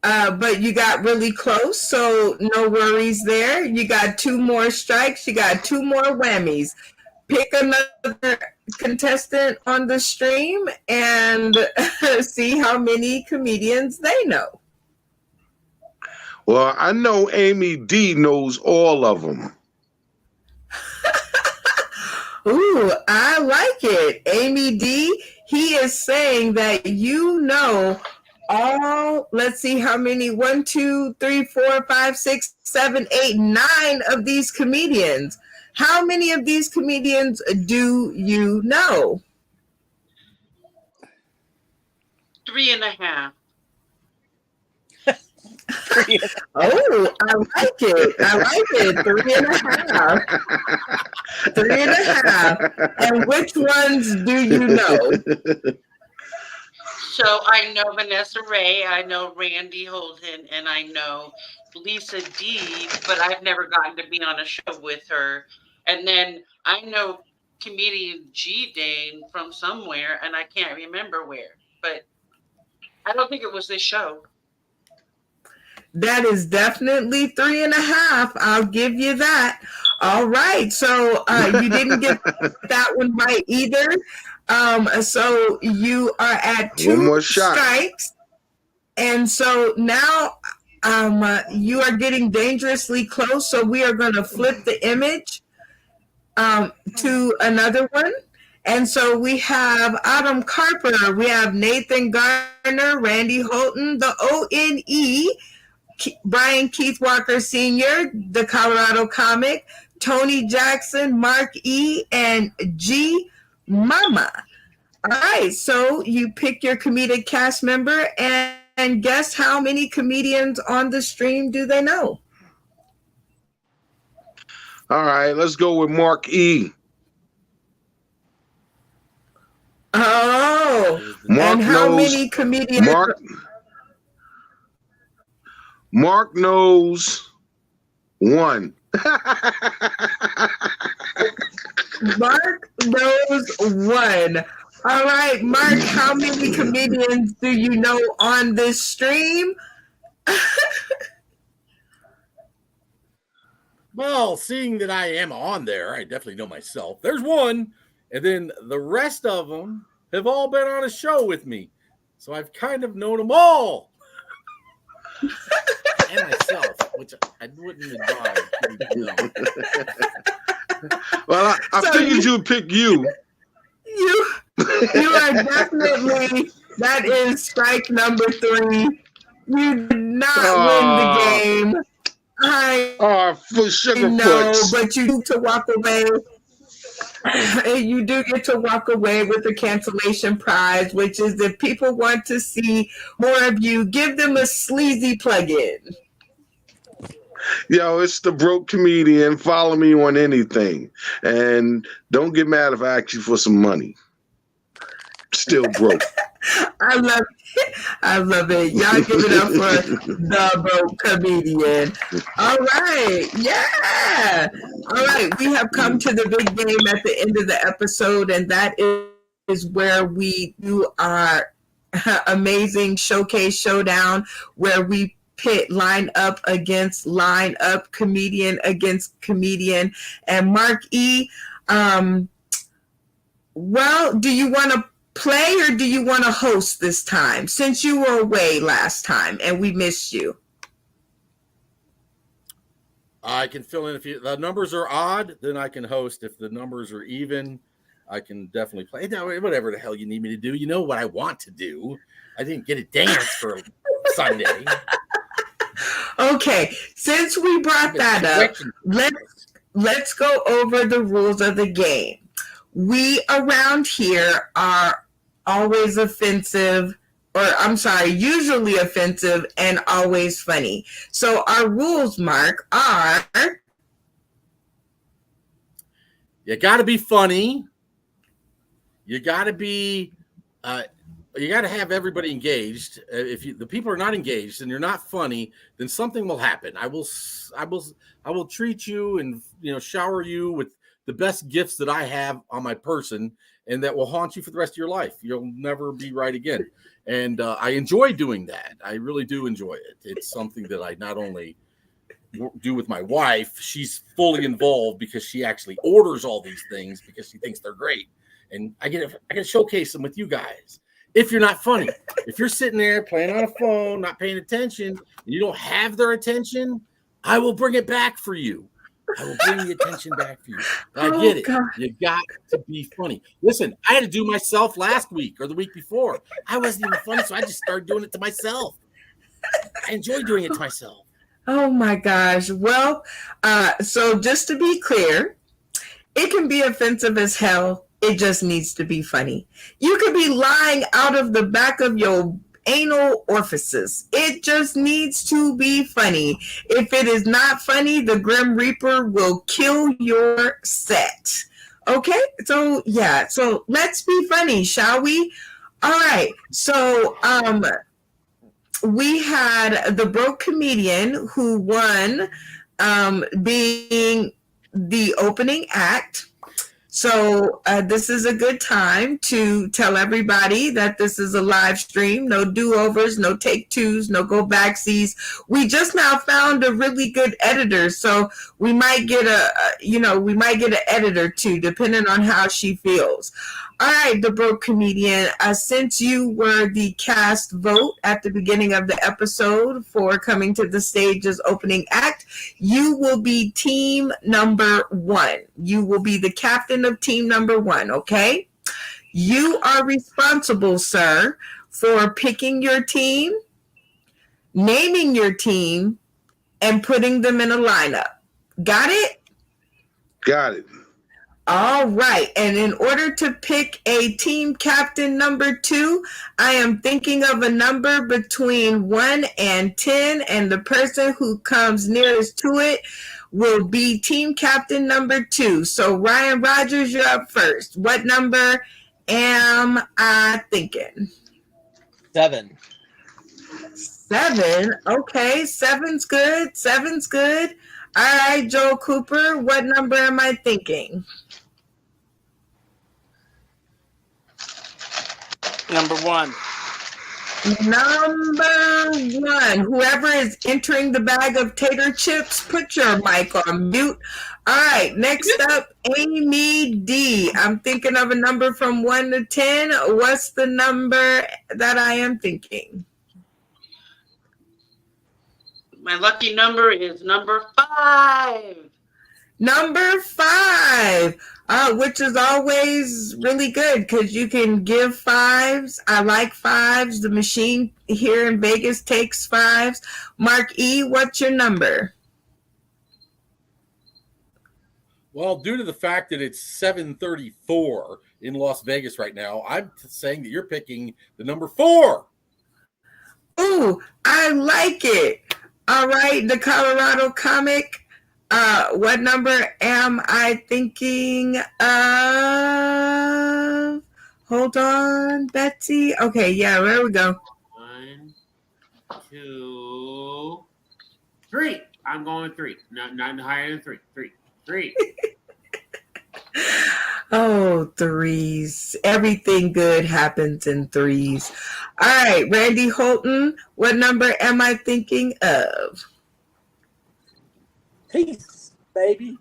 But you got really close, so no worries there. You got 2 more strikes. You got 2 more whammies. Pick another contestant on the stream and see how many comedians they know. Well, I know Amy D knows all of them. Ooh, I like it. Amy D, he is saying that you know all, let's see how many, 1, 2, 3, 4, 5, 6, 7, 8, 9 of these comedians. How many of these comedians do you know? 3.5. Oh, I like it. I like it. 3.5. 3.5. And which ones do you know? So I know Vanessa Ray, I know Randy Holden, and I know Lisa D, but I've never gotten to be on a show with her. And then I know comedian G Dane from somewhere, and I can't remember where. But I don't think it was this show. That is definitely 3.5. I'll give you that. All right. So you didn't get that one right either. So you are at 2 One more shot. strikes. And so now you are getting dangerously close. So we are going to flip the image to another one. And so we have Adam Carper, we have Nathan Garner, Randy Holton, the ONE, Brian Keith Walker Sr., the Colorado comic, Tony Jackson, Mark E., and G. Mama. All right, so you pick your comedic cast member and guess how many comedians on the stream do they know? All right, let's go with Mark E. Oh, Mark and how knows, many comedians? Mark knows 1. Mark knows 1. All right, Mark, how many comedians do you know on this stream? Well, seeing that I am on there, I definitely know myself. There's 1. And then the rest of them have all been on a show with me. So I've kind of known them all. And myself, which I wouldn't advise. Well, I figured you'd pick you. You are definitely, that is strike number 3. You did not win the game. I for sugar know, foots. but you get to walk away. You do get to walk away with the cancellation prize, which is if people want to see more of you, give them a sleazy plug-in. Yo, it's the Broke Comedian. Follow me on anything. And don't get mad if I ask you for some money. Still broke. I love it. I love it. Y'all give it up for the Broke Comedian. All right. Yeah. All right. We have come to the big game at the end of the episode, and that is where we do our amazing showcase showdown, where we pit line up against line up, comedian against comedian. And Mark E., well, do you want to play or do you want to host this time, since you were away last time and we missed you? I can fill in if the numbers are odd, then I can host. If the numbers are even, I can definitely play. Now, whatever the hell you need me to do. You know what I want to do. I didn't get a dance for Sunday. Okay, since we brought that up, let's go over the rules of the game. We around here are always offensive, or I'm sorry, usually offensive and always funny. So our rules, Mark, are you got to be funny. You got to be you got to have everybody engaged. If the people are not engaged and you're not funny, then something will happen. I will treat you and shower you with the best gifts that I have on my person, and that will haunt you for the rest of your life. You'll never be right again. And I enjoy doing that. I really do enjoy it. It's something that I not only do with my wife, she's fully involved because she actually orders all these things because she thinks they're great. And I get to showcase them with you guys. If you're not funny, if you're sitting there playing on a phone, not paying attention, and you don't have their attention, I will bring it back for you. I will bring the attention back for you. I Oh, get it. God. You got to be funny. Listen, I had to do myself last week or the week before. I wasn't even funny, so I just started doing it to myself. I enjoy doing it to myself. Oh my gosh. Well, so just to be clear, it can be offensive as hell. It just needs to be funny. You could be lying out of the back of your anal orifices. It just needs to be funny. If it is not funny, the Grim Reaper will kill your set. Okay? So, yeah. So let's be funny, shall we? All right. So, we had the broke comedian who won, being the opening act. So this is a good time to tell everybody that this is a live stream. No do-overs, no take twos, no go backsies. We just now found a really good editor, so we might get an editor too, depending on how she feels. All right, the broke comedian, since you were the cast vote at the beginning of the episode for coming to the stage as opening act, you will be team number 1. You will be the captain of team number 1, okay? You are responsible, sir, for picking your team, naming your team, and putting them in a lineup. Got it? Got it. All right. And in order to pick a team captain number 2, I am thinking of a number between 1 and 10, and the person who comes nearest to it will be team captain number 2. So Ryan Rogers, you're up first. What number am I thinking? 7. 7. Okay. 7's good. 7's good. All right, Joel Cooper, what number am I thinking? Number 1. Number 1. Whoever is entering the bag of tater chips, put your mic on mute. All right, next up, Amy D. I'm thinking of a number from 1 to 10. What's the number that I am thinking? My lucky number is number 5. Number 5, which is always really good because you can give 5s. I like 5s. The machine here in Vegas takes 5s. Mark E., what's your number? Well, due to the fact that it's 7:34 in Las Vegas right now, I'm saying that you're picking the number 4. Ooh, I like it. All right, the Colorado comic. What number am I thinking of? Hold on, Betsy. Okay, yeah, there we go. 1, 2, 3. I'm going 3. Not higher than 3. 3. Oh, 3s. Everything good happens in 3s. All right, Randy Holton, what number am I thinking of? Peace, baby.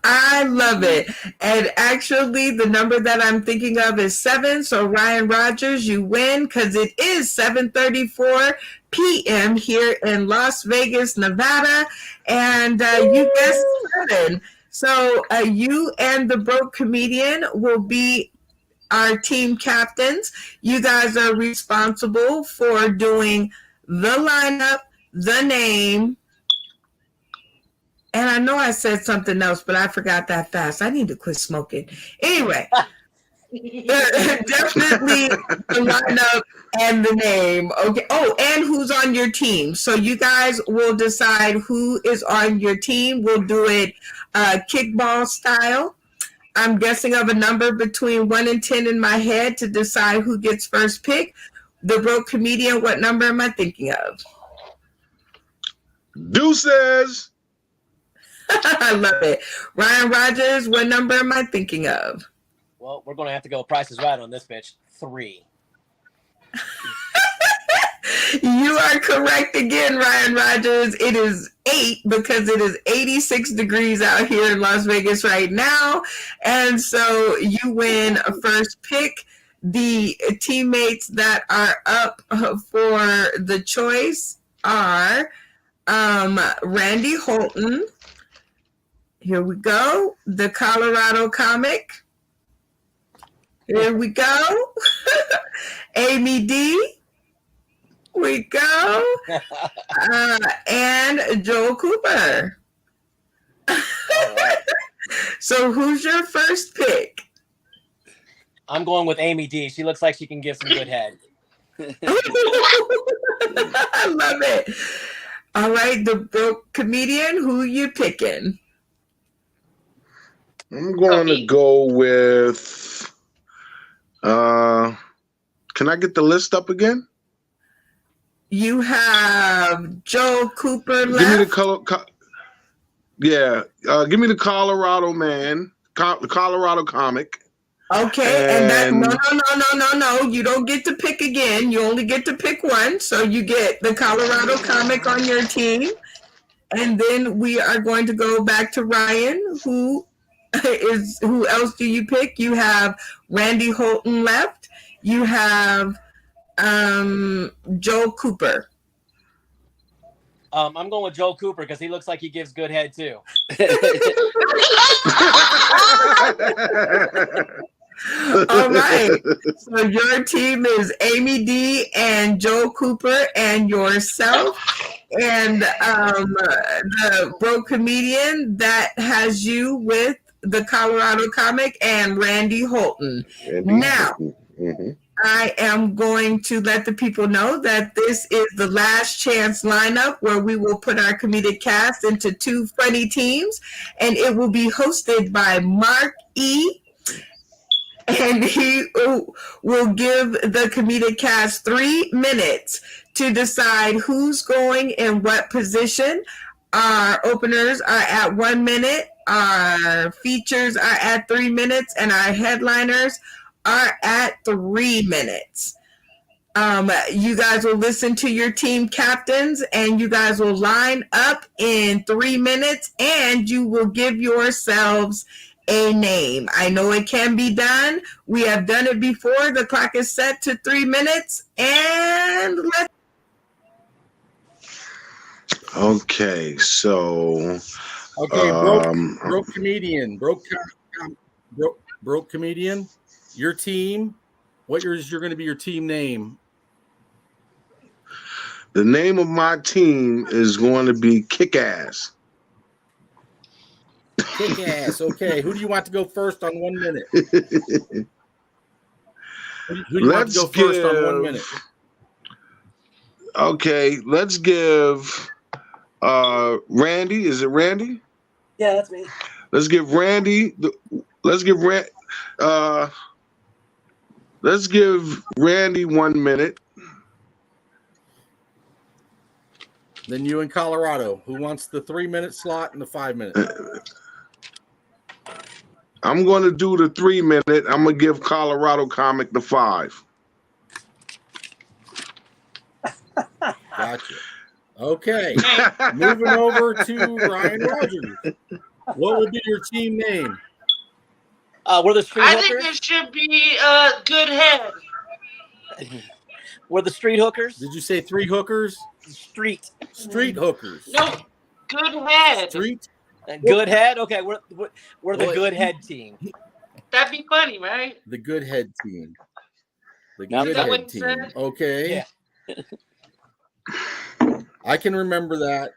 I love it. And actually, the number that I'm thinking of is 7. So, Ryan Rogers, you win because it is 7:34 p.m. here in Las Vegas, Nevada. And you guessed 7. So, you and the broke comedian will be our team captains. You guys are responsible for doing the lineup, the name, and I know I said something else, but I forgot that fast. I need to quit smoking. Anyway, definitely the lineup and the name. Okay. Oh, and who's on your team. So you guys will decide who is on your team. We'll do it kickball style. I'm guessing of a number between 1 and 10 in my head to decide who gets first pick. The broke comedian, what number am I thinking of? Deuces. I love it. Ryan Rogers, what number am I thinking of? Well, we're going to have to go Price is Right on this bitch. 3. You are correct again, Ryan Rogers. It is 8 because it is 86 degrees out here in Las Vegas right now. And so you win a first pick. The teammates that are up for the choice are Randy Holton. Here we go. The Colorado comic. Here we go. Amy D. We go. And Joel Cooper. So who's your first pick? I'm going with Amy D. She looks like she can give some good head. I love it. All right, the broke comedian, who you picking? I'm going to go with. Can I get the list up again? You have Joel Cooper left. Give me the color. Give me the Colorado man, the Colorado comic. Okay, and that no. You don't get to pick again. You only get to pick one. So you get the Colorado comic on your team. And then we are going to go back to Ryan. Who else do you pick? You have Randy Holton left. You have Joel Cooper. I'm going with Joel Cooper because he looks like he gives good head too. All right. So your team is Amy D and Joel Cooper and yourself. And the broke comedian that has you with the Colorado comic and Randy Holton. Now, I am going to let the people know that this is the last chance lineup where we will put our comedic cast into two funny teams, and it will be hosted by Mark E. And he will give the comedic cast 3 minutes to decide who's going in what position. Our openers are at 1 minute, our features are at 3 minutes, and our headliners are at 3 minutes. You guys will listen to your team captains, and you guys will line up in 3 minutes, and you will give yourselves a name. I know it can be done. We have done it before. The clock is set to 3 minutes, and let's. Okay, so. Okay, broke comedian, broke comedian. Your team. What is going to be your team name? The name of my team is going to be Kick-Ass. Kick-Ass. Okay, who do you want to go first on 1 minute? Who do you want to go first on 1 minute? Okay, let's give Randy. Is it Randy? Yeah, that's me. Let's give Randy. Let's give Randy 1 minute. Then you in Colorado. Who wants the 3 minute slot and the 5 minute? I'm going to do the 3 minute. I'm going to give Colorado comic the 5. Gotcha. Okay. Moving over to Ryan Rogers. What would be your team name? We're the street I hookers. think it should be Good Head. We're the street hookers. Did you say 3 hookers? Street hookers. No, Good Head. Street. Good head. Okay, we're the good head team. That'd be funny, right? The good head team. The Now good that head what team. you said? Okay. Yeah. I can remember that.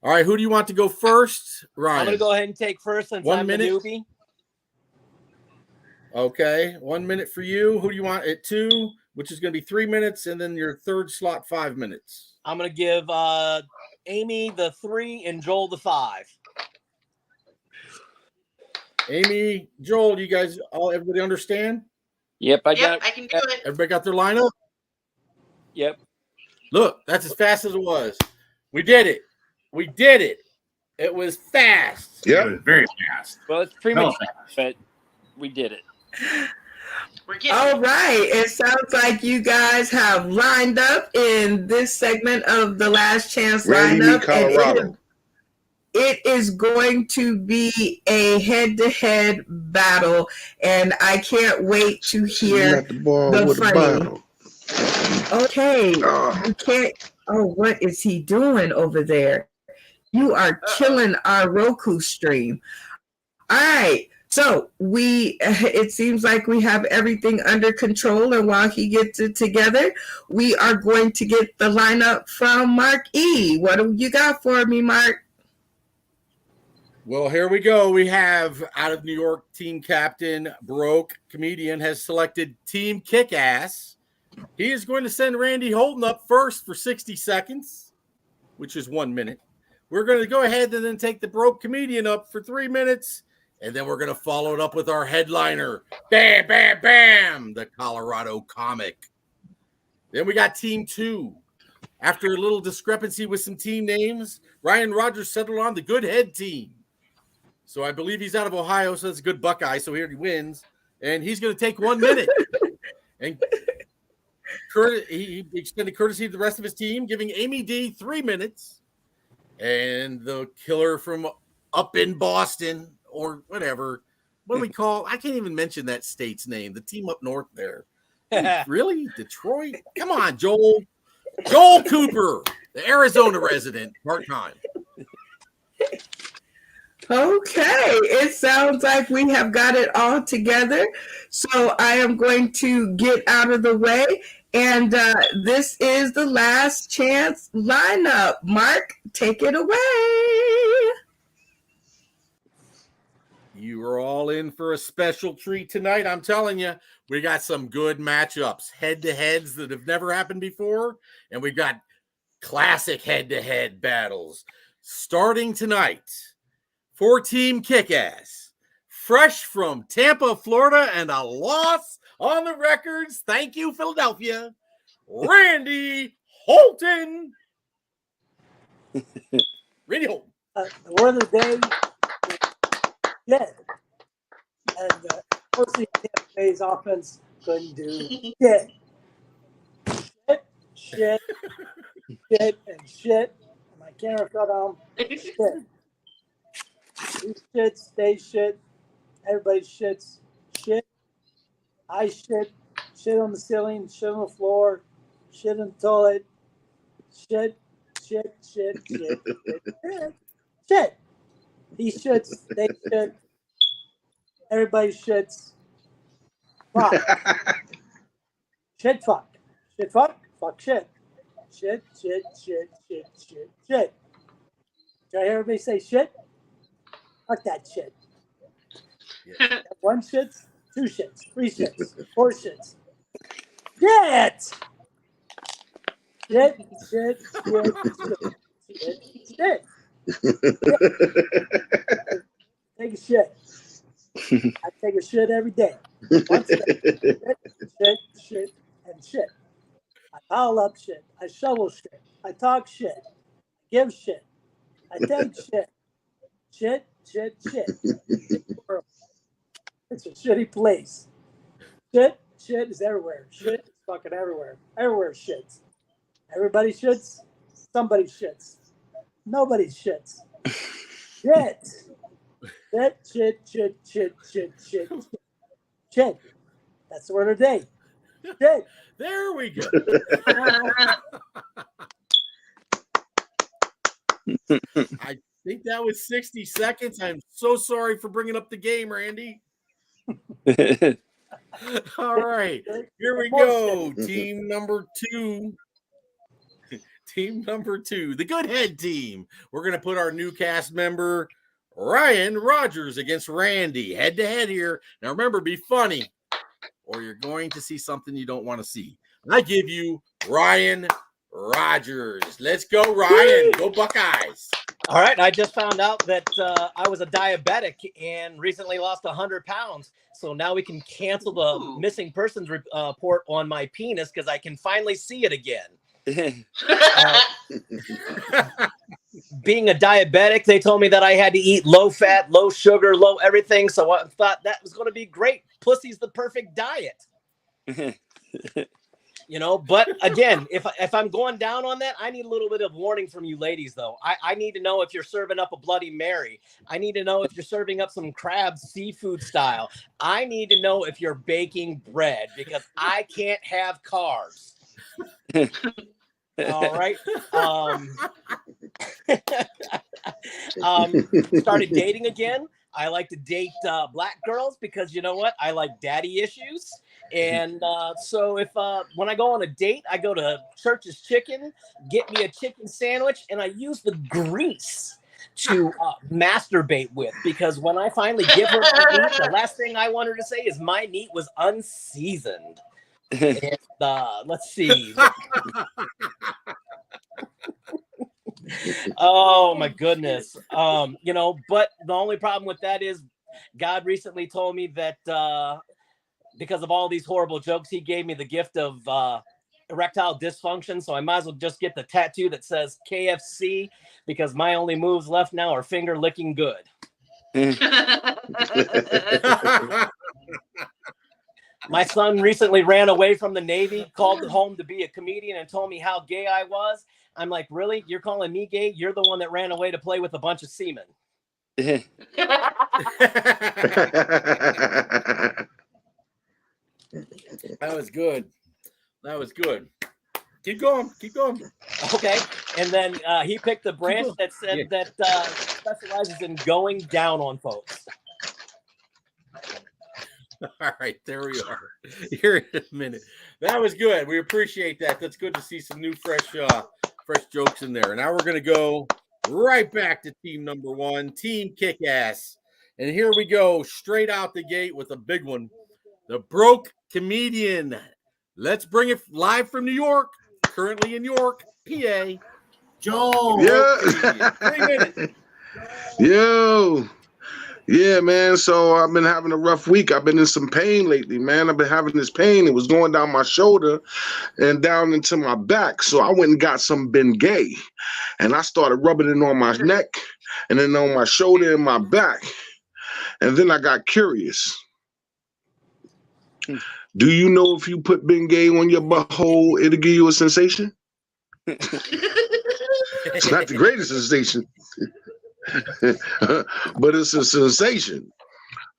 All right, who do you want to go first? Ryan. I'm gonna go ahead and take first since 1 I'm minute? the newbie. Okay, 1 minute for you. Who do you want at 2, which is going to be 3 minutes, and then your third slot 5 minutes. I'm gonna give Amy the 3 and Joel the 5. Amy, Joel, you guys everybody understand? Yep, I Yep, got I can do it. Everybody got their lineup? Yep. Look, that's as fast as it was. We did it. We did it. It was fast. Yep. It was very fast. Well, it's premature, but we did it. We're getting All right. It sounds like you guys have lined up in this segment of the Last Chance Randy, lineup. Colorado. It is going to be a head-to-head battle, and I can't wait to You hear got the ball the with the funny. bottle. Okay, Oh. Oh, what is he doing over there? You are killing our Roku stream. All right. So it seems like we have everything under control. And while he gets it together, we are going to get the lineup from Mark E. What do you got for me, Mark? Well, here we go. We have out of New York, team captain, Broke Comedian has selected Team Kick-Ass. He is going to send Randy Holton up first for 60 seconds, which is 1 minute. We're going to go ahead and then take the Broke Comedian up for 3 minutes. And then we're going to follow it up with our headliner, Bam, Bam, Bam, the Colorado comic. Then we got Team 2. After a little discrepancy with some team names, Ryan Rogers settled on the Good Head team. So I believe he's out of Ohio, so that's a good Buckeye. So here he wins. And he's going to take 1 minute. And he extended courtesy to the rest of his team, giving Amy D 3 minutes. And the killer from up in Boston, or whatever. What do we call? I can't even mention that state's name. The team up north there. Really? Detroit? Come on, Joel. Joel Cooper, the Arizona resident, part-time. Okay. It sounds like we have got it all together. So I am going to get out of the way. And this is the last chance lineup. Mark, take it away. You are all in for a special treat tonight. I'm telling you, we got some good matchups, head-to-heads that have never happened before, and we've got classic head-to-head battles. Starting tonight, for Team Kick-Ass, fresh from Tampa, Florida, and a loss on the records, thank you, Philadelphia, Randy Holton. Randy Holton. The word of the day. Yeah. And mostly Tampa Bay's offense couldn't do shit. Shit, and shit. And my camera fell down. Shit. These shits, they shit. Everybody shits. Shit. I shit. Shit on the ceiling. Shit on the floor. Shit in the toilet. Shit. Shit. He shits, they shit, everybody shits. Fuck. Shit, fuck. Shit, fuck. Fuck, shit. Shit. Did I hear everybody say shit? Fuck that shit. Yeah. 1 shits, 2 shits, 3 shits, 4 shits. Shit! Shit. Take a shit. I take a shit every day. Once a day. Shit, and shit. I pile up shit. I shovel shit. I talk shit. I give shit. I take shit. Shit. It's a shitty place. Shit is everywhere. Shit is fucking everywhere. Everywhere shits. Everybody shits. Somebody shits. Nobody shits. Shit. Shit. That's the word of the day. Shit. There we go. I think that was 60 seconds. I'm so sorry for bringing up the game, Randy. All right. Here we go. Team number 2. Team number 2, the Good Head team. We're going to put our new cast member, Ryan Rogers, against Randy. Head-to-head here. Now, remember, be funny, or you're going to see something you don't want to see. I give you Ryan Rogers. Let's go, Ryan. Go Buckeyes. All right. I just found out that I was a diabetic and recently lost 100 pounds. So now we can cancel the missing persons report on my penis because I can finally see it again. Being a diabetic, they told me that I had to eat low fat, low sugar, low everything. So I thought that was going to be great. Pussy's the perfect diet. But again, if I'm going down on that, I need a little bit of warning from you ladies, though. I need to know if you're serving up a Bloody Mary. I need to know if you're serving up some crab seafood style. I need to know if you're baking bread because I can't have carbs. All right. Started dating again. I like to date black girls because you know what? I like daddy issues. And so if when I go on a date, I go to Church's Chicken, get me a chicken sandwich, and I use the grease to masturbate with, because when I finally give her my meat, the last thing I want her to say is my meat was unseasoned. And, let's see. Oh my goodness. You know, but the only problem with that is God recently told me that because of all these horrible jokes, he gave me the gift of erectile dysfunction. So I might as well just get the tattoo that says KFC, because my only moves left now are finger licking good. My son recently ran away from the Navy, called home to be a comedian, and told me how gay I was. I'm like, really? You're calling me gay? You're the one that ran away to play with a bunch of seamen. That was good. That was good. Keep going. Keep going. Okay. And then he picked the branch that said that specializes in going down on folks. All right, there we are. Here in a minute. That was good. We appreciate that. That's good to see some new, fresh jokes in there. Now we're going to go right back to team number one, Team Kick-Ass. And here we go, straight out the gate with a big one. The Broke Comedian. Let's bring it live from New York, currently in York, PA. Joe. Yeah. 3 minutes. Yo. Yeah, man. So I've been having a rough week. I've been in some pain lately, man. I've been having this pain. It was going down my shoulder and down into my back. So I went and got some Bengay, and I started rubbing it on my neck and then on my shoulder and my back. And then I got curious. Do you know if you put Bengay on your butthole, it'll give you a sensation? It's not the greatest sensation. But it's a sensation.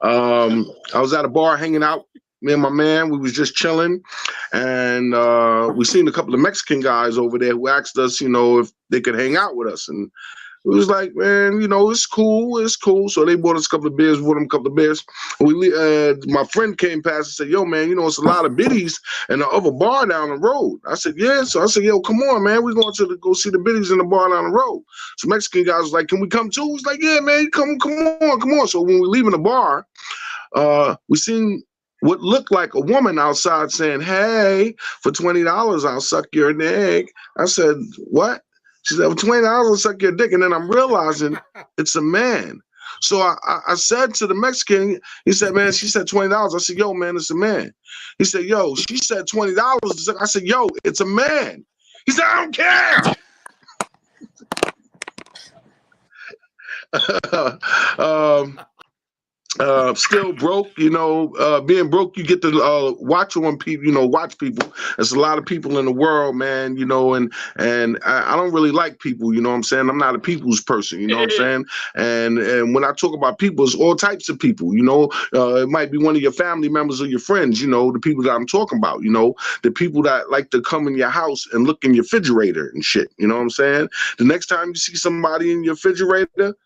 I was at a bar hanging out, me and my man. We was just chilling, and we seen a couple of Mexican guys over there who asked us, you know, if they could hang out with us, and it was like, man, you know, it's cool. So they bought us a couple of beers, bought them a couple of beers. My friend came past and said, yo, man, you know, it's a lot of biddies in the other bar down the road. I said, yeah. So I said, yo, come on, man. We're going to go see the biddies in the bar down the road. So Mexican guys was like, can we come too? He's like, yeah, man, come on. So when we're leaving the bar, we seen what looked like a woman outside saying, hey, for $20, I'll suck your dick. I said, what? She said, for $20, I'll suck your dick. And then I'm realizing it's a man. So I said to the Mexican, he said, man, she said $20. I said, yo, man, it's a man. He said, yo, she said $20. I said, yo, it's a man. He said, I don't care. Still broke, you know, being broke, you get to watch on people, you know, watch people. There's a lot of people in the world, man, you know, and I don't really like people, you know what I'm saying? I'm not a people's person, you know what I'm saying? And when I talk about people, it's all types of people, you know. It might be one of your family members or your friends, you know, the people that I'm talking about, you know, the people that like to come in your house and look in your refrigerator and shit, you know what I'm saying? The next time you see somebody in your refrigerator,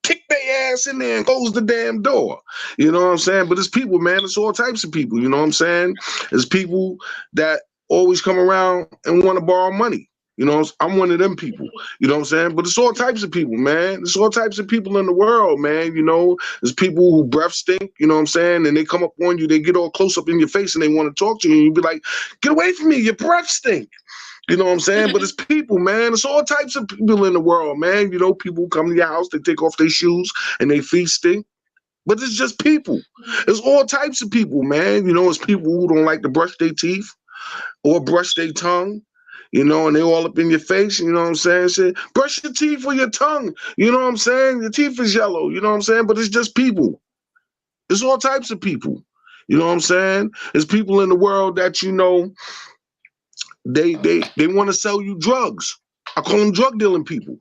kick their ass in there and close the damn door. You know what I'm saying? But it's people, man. It's all types of people. You know what I'm saying? It's people that always come around and want to borrow money. You know, I'm one of them people. You know what I'm saying? But it's all types of people, man. It's all types of people in the world, man. You know, there's people who breath stink, you know what I'm saying? And they come up on you, they get all close up in your face and they want to talk to you. And you be like, get away from me, your breath stink. You know what I'm saying? But it's people, man. It's all types of people in the world, man. You know, people who come to your house, they take off their shoes and they feet stink. But it's just people. It's all types of people, man. You know, it's people who don't like to brush their teeth or brush their tongue, you know, and they all up in your face, you know what I'm saying? Say, brush your teeth or your tongue. You know what I'm saying? Your teeth is yellow, you know what I'm saying? But it's just people. It's all types of people. You know what I'm saying? It's people in the world that, you know, they want to sell you drugs. I call them drug dealing people.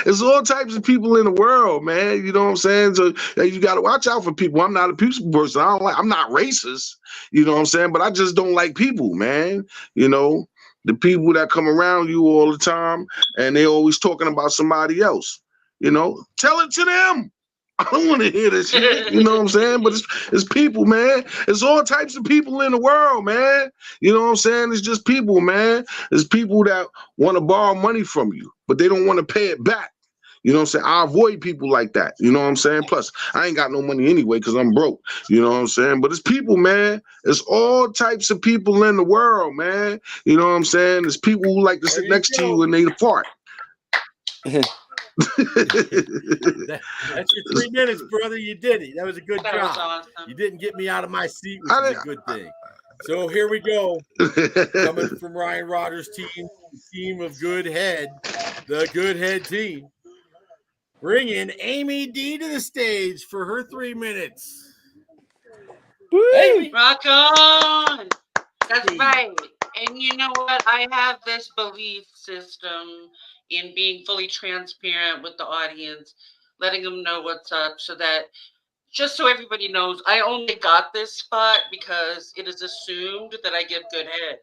It's all types of people in the world, man. You know what I'm saying? So you got to watch out for people. I'm not a peaceful person. I'm not racist. You know what I'm saying? But I just don't like people, man. You know, the people that come around you all the time and they always talking about somebody else. You know, tell it to them. I don't want to hear this shit. You know what I'm saying? But it's people, man. It's all types of people in the world, man. You know what I'm saying? It's just people, man. It's people that want to borrow money from you, but they don't want to pay it back. You know what I'm saying? I avoid people like that. You know what I'm saying? Plus, I ain't got no money anyway because I'm broke. You know what I'm saying? But it's people, man. It's all types of people in the world, man. You know what I'm saying? It's people who like to sit next to you and they fart. That's your 3 minutes, brother. You did it. That was a good That was job. awesome. You didn't get me out of my seat, which is a good thing. So here we go. Coming from Ryan Rodgers' team of Good Head, the Good Head team. Bring in Amy D to the stage for her 3 minutes. Amy. Rock on. That's right. And you know what? I have this belief system in being fully transparent with the audience, letting them know what's up so that just so everybody knows, I only got this spot because it is assumed that I give good head.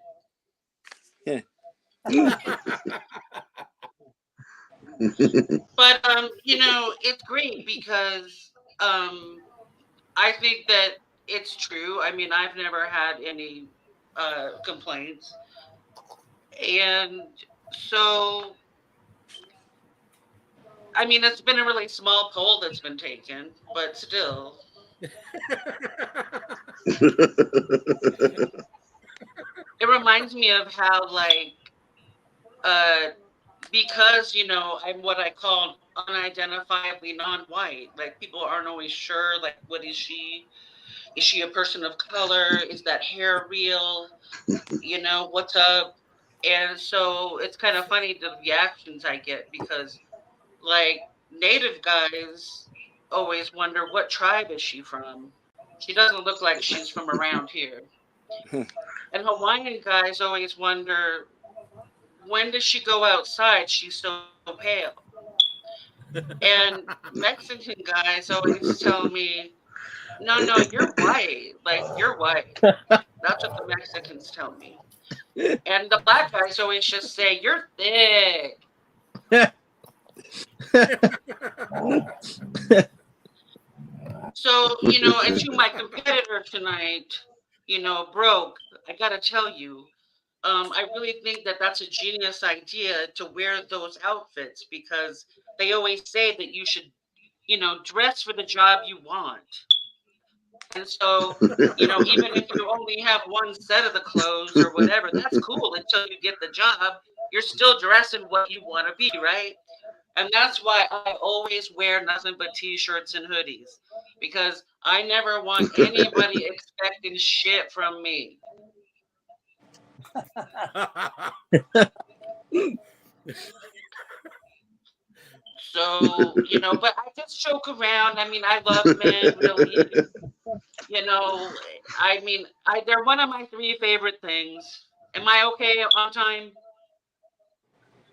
But you know, it's great because I think that it's true. I mean, I've never had any complaints. And so I mean, it's been a really small poll that's been taken, but still. It reminds me of how, like, because, you know, I'm what I call unidentifiably non-white. Like, people aren't always sure, like, what is she? Is she a person of color? Is that hair real? You know, what's up? And so it's kind of funny the reactions I get because, like, Native guys always wonder, what tribe is she from? She doesn't look like she's from around here. And Hawaiian guys always wonder, when does she go outside? She's so pale. And Mexican guys always tell me, no, you're white. Like, you're white. That's what the Mexicans tell me. And the black guys always just say, you're thick. So, you know, and to my competitor tonight, you know, Broke, I got to tell you, I really think that that's a genius idea to wear those outfits because they always say that you should, you know, dress for the job you want. And so, you know, even if you only have one set of the clothes or whatever, that's cool until you get the job. You're still dressing what you want to be, right? And that's why I always wear nothing but t-shirts and hoodies because I never want anybody expecting shit from me. So, you know, but I just joke around. I mean, I love men, really. You know, I mean, they're one of my 3 favorite things. Am I okay on time?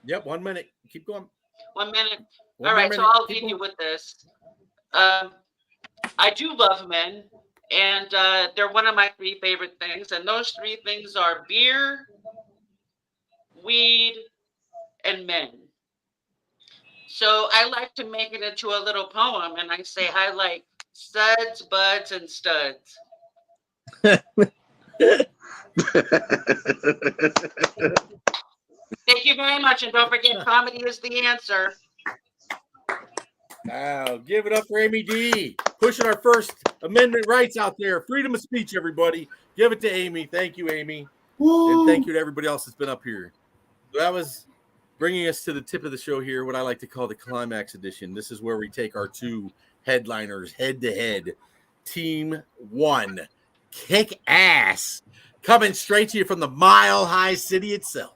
Yep, 1 minute. Keep going. 1 minute. One All more right, so minute. I'll Keep leave you going. with this. I do love men, and they're one of my 3 favorite things. And those 3 things are beer, weed, and men. So I like to make it into a little poem, and I say I like suds, buds, and studs. Thank you very much, and don't forget, comedy is the answer. Wow, give it up for Amy D. Pushing our First Amendment rights out there. Freedom of speech, everybody. Give it to Amy. Thank you, Amy. Woo. And thank you to everybody else that's been up here. So that was bringing us to the tip of the show here, what I like to call the climax edition. This is where we take our 2 headliners head to head. Team 1, kick ass, coming straight to you from the Mile High City itself.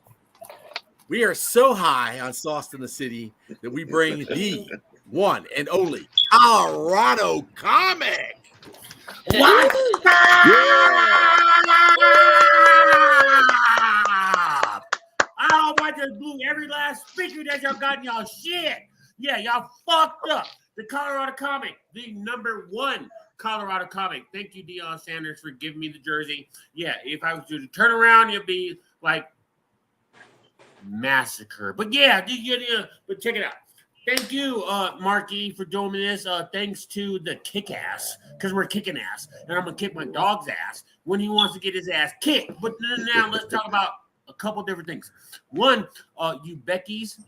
We are so high on Sauce in the City that we bring the one and only Colorado comic. What? I want to blew every last speaker that y'all got in y'all shit. Yeah, y'all fucked up. The Colorado comic, the #1 Colorado comic. Thank you, Deion Sanders, for giving me the jersey. Yeah, if I was to turn around, it'd be like massacre. But yeah, but check it out. Thank you, Marky, for doing this. Thanks to the kick ass, because we're kicking ass, and I'm gonna kick my dog's ass when he wants to get his ass kicked. But now let's talk about a couple different things. One, you Becky's,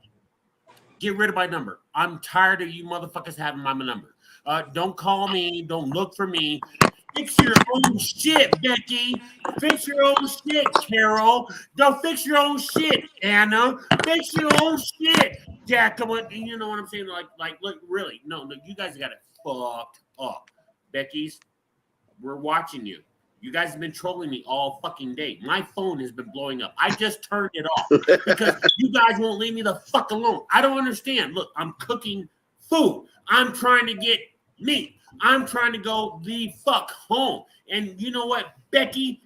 get rid of my number. I'm tired of you motherfuckers having my number. Don't call me. Don't look for me. Fix your own shit, Becky. Fix your own shit, Carol. Don't fix your own shit, Anna. Fix your own shit, Jack. Come on, you know what I'm saying? Like, look, really, no, you guys got it fucked up. Becky's, we're watching you. You guys have been trolling me all fucking day. My phone has been blowing up. I just turned it off because you guys won't leave me the fuck alone. I don't understand. Look, I'm cooking food. I'm trying to get meat. I'm trying to go the fuck home. And you know what, Becky?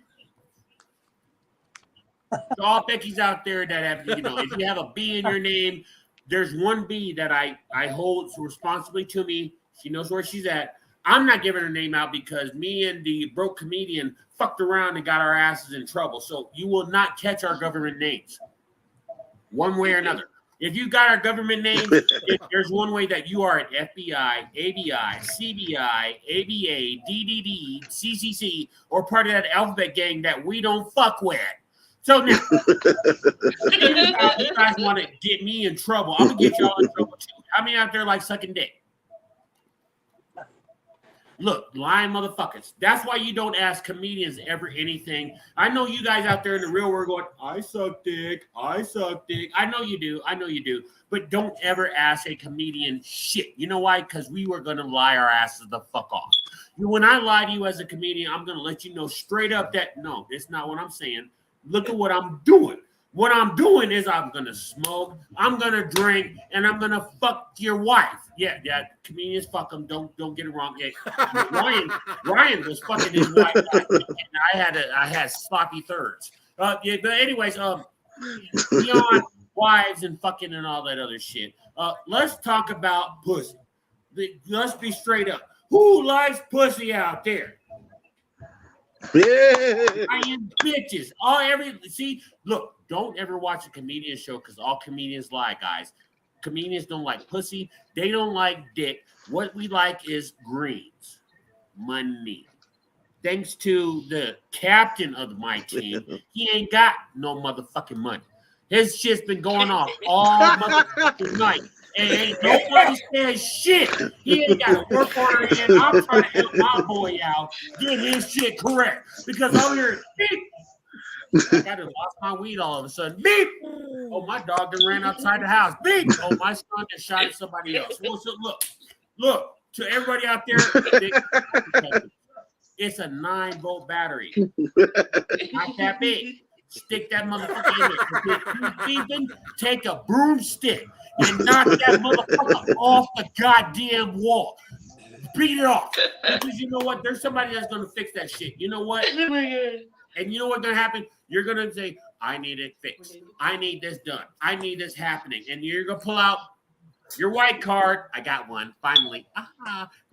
All Becky's out there that have, if you have a B in your name, there's one B that I hold responsibly to me. She knows where she's at. I'm not giving her name out because me and the broke comedian fucked around and got our asses in trouble. So you will not catch our government names one way or another. If you got our government names, there's one way that you are at FBI, ABI, CBI, ABA, DDD, CCC, or part of that alphabet gang that we don't fuck with. So now, if you guys want to get me in trouble, I'm going to get y'all in trouble too. How many out there like sucking dick? Look, lying motherfuckers. That's why you don't ask comedians ever anything. I know you guys out there in the real world going, I suck dick. I suck dick. I know you do. But don't ever ask a comedian shit. You know why? Because we were going to lie our asses the fuck off. When I lie to you as a comedian, I'm going to let you know straight up that, no, that's not what I'm saying. Look at what I'm doing. What I'm doing is I'm going to smoke, I'm going to drink, and I'm going to fuck your wife. Yeah, comedians fuck them. Don't get it wrong. Yeah. Ryan was fucking his wife. And I had sloppy thirds. But anyways, beyond wives and fucking and all that other shit, let's talk about pussy. Let's be straight up. Who likes pussy out there? I am bitches. Look, don't ever watch a comedian show because all comedians lie, guys. Comedians don't like pussy. They don't like dick. What we like is greens, money. Thanks to the captain of my team, he ain't got no motherfucking money. His shit's been going off all motherfucking night. And ain't nobody says shit. He ain't got to work on it. And I'm trying to help my boy out, get his shit correct. Because I'm here, beep. I got to lost my weed all of a sudden. Beep. Oh, my dog done ran outside the house. Beep. Oh, my son just shot at somebody else. Well, so look, to everybody out there, it's a 9-volt battery. Not that big. Stick that motherfucker in there. Take a broomstick and knock that motherfucker off the goddamn wall. Beat it off. Because you know what? There's somebody that's going to fix that shit. You know what? And you know what's going to happen? You're going to say, I need it fixed. I need this done. I need this happening. And you're going to pull out your white card. I got one, finally.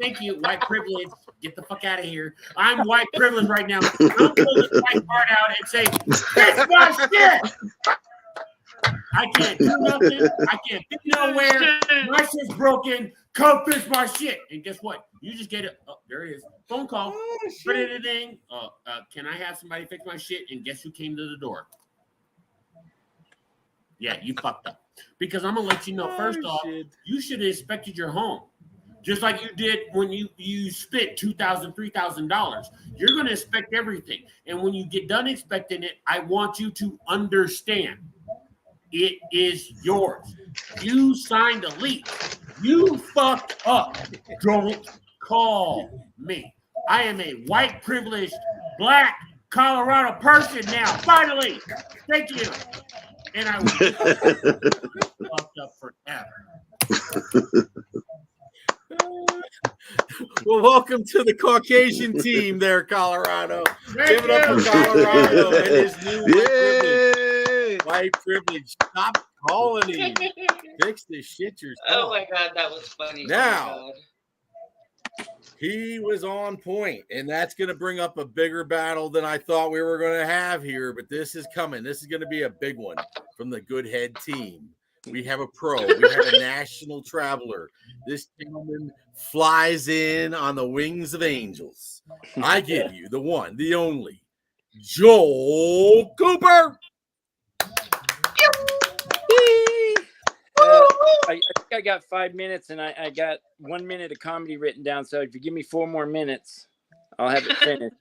Thank you, white privilege. Get the fuck out of here. I'm white privilege right now. I'll pull this white card out and say, fix my shit. I can't do nothing. I can't be nowhere. My shit's broken. Come fix my shit. And guess what? You just get it. Oh, there it is. Phone call. Put it in a thing. Can I have somebody fix my shit? And guess who came to the door? Yeah, you fucked up. Because I'm going to let you know, first off, you should have inspected your home. Just like you did when you spent $2,000, $3,000. You're going to inspect everything. And when you get done inspecting it, I want you to understand it is yours. You signed a lease. You fucked up. Don't call me. I am a white, privileged, black Colorado person now. Finally. Thank you. And I was fucked up forever. Well, welcome to the Caucasian team there, Colorado. Give it up for Colorado and his new white privilege. Stop calling him. Fix this shit yourself. Oh my God, that was funny. Now, he was on point, and that's going to bring up a bigger battle than I thought we were going to have here, but this is coming. This is going to be a big one. from the Good Head team. We have a pro. We have a national traveler. This gentleman flies in on the wings of angels. I give you the one, the only, Joel Cooper. I think I got 5 minutes, and I got 1 minute of comedy written down. So if you give me 4 more minutes, I'll have it finished.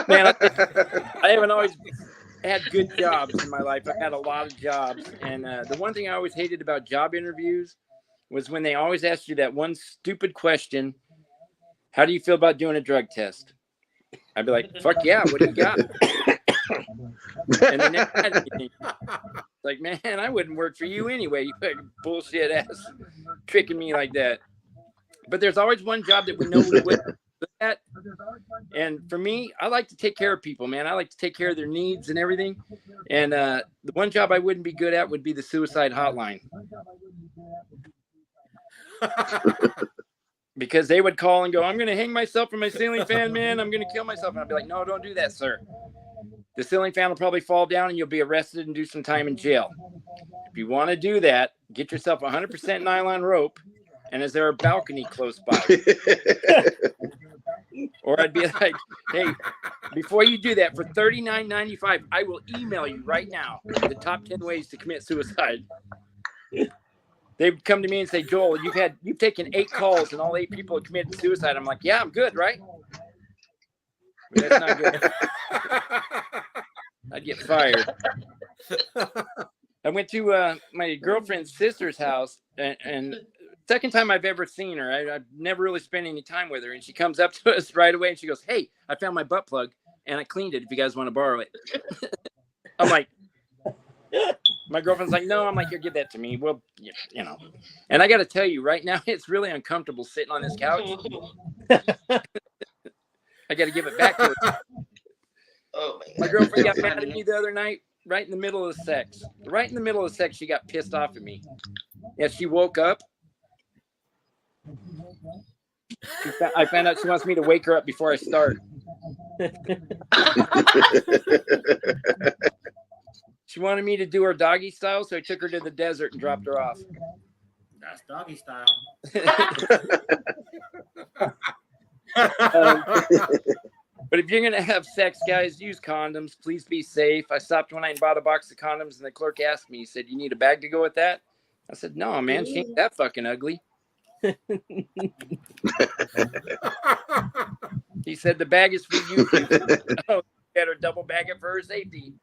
Man, I haven't always had good jobs in my life. I've had a lot of jobs, and the one thing I always hated about job interviews was when they always asked you that one stupid question: "How do you feel about doing a drug test?" I'd be like, "Fuck yeah, what do you got?" And they never had anything. Like, man, I wouldn't work for you anyway. You fucking bullshit ass tricking me like that. But there's always one job that we know we wouldn't do that. And for me, I like to take care of people, man. I like to take care of their needs and everything. And the one job I wouldn't be good at would be the suicide hotline. Because they would call and go, "I'm going to hang myself from my ceiling fan, man. I'm going to kill myself." And I'd be like, "No, don't do that, sir. The ceiling fan will probably fall down and you'll be arrested and do some time in jail. If you want to do that, get yourself 100% nylon rope. And is there a balcony close by?" Or I'd be like, "Hey, before you do that, for $39.95, I will email you right now the top 10 ways to commit suicide." They would come to me and say, "Joel, you've taken 8 calls and all 8 people have committed suicide." I'm like, "Yeah, I'm good, right?" But that's not good. I'd get fired. I went to my girlfriend's sister's house, and second time I've ever seen her. I've never really spent any time with her, and she comes up to us right away and she goes, "Hey, I found my butt plug and I cleaned it if you guys want to borrow it." I'm like, my girlfriend's like, "No." I'm like, "Here, give that to me." Well, you know. And I got to tell you right now, it's really uncomfortable sitting on this couch. I got to give it back to her. Oh My girlfriend got mad at me the other night, right in the middle of sex. Right in the middle of sex, she got pissed off at me. Yeah, she woke up. I found out she wants me to wake her up before I start. She wanted me to do her doggy style, so I took her to the desert and dropped her off. That's doggy style. But if you're going to have sex, guys, use condoms. Please be safe. I stopped one night and bought a box of condoms, and the clerk asked me, he said, "You need a bag to go with that?" I said, "No, man, she ain't that fucking ugly." He said, "The bag is for you." Oh, better double bag it for her safety.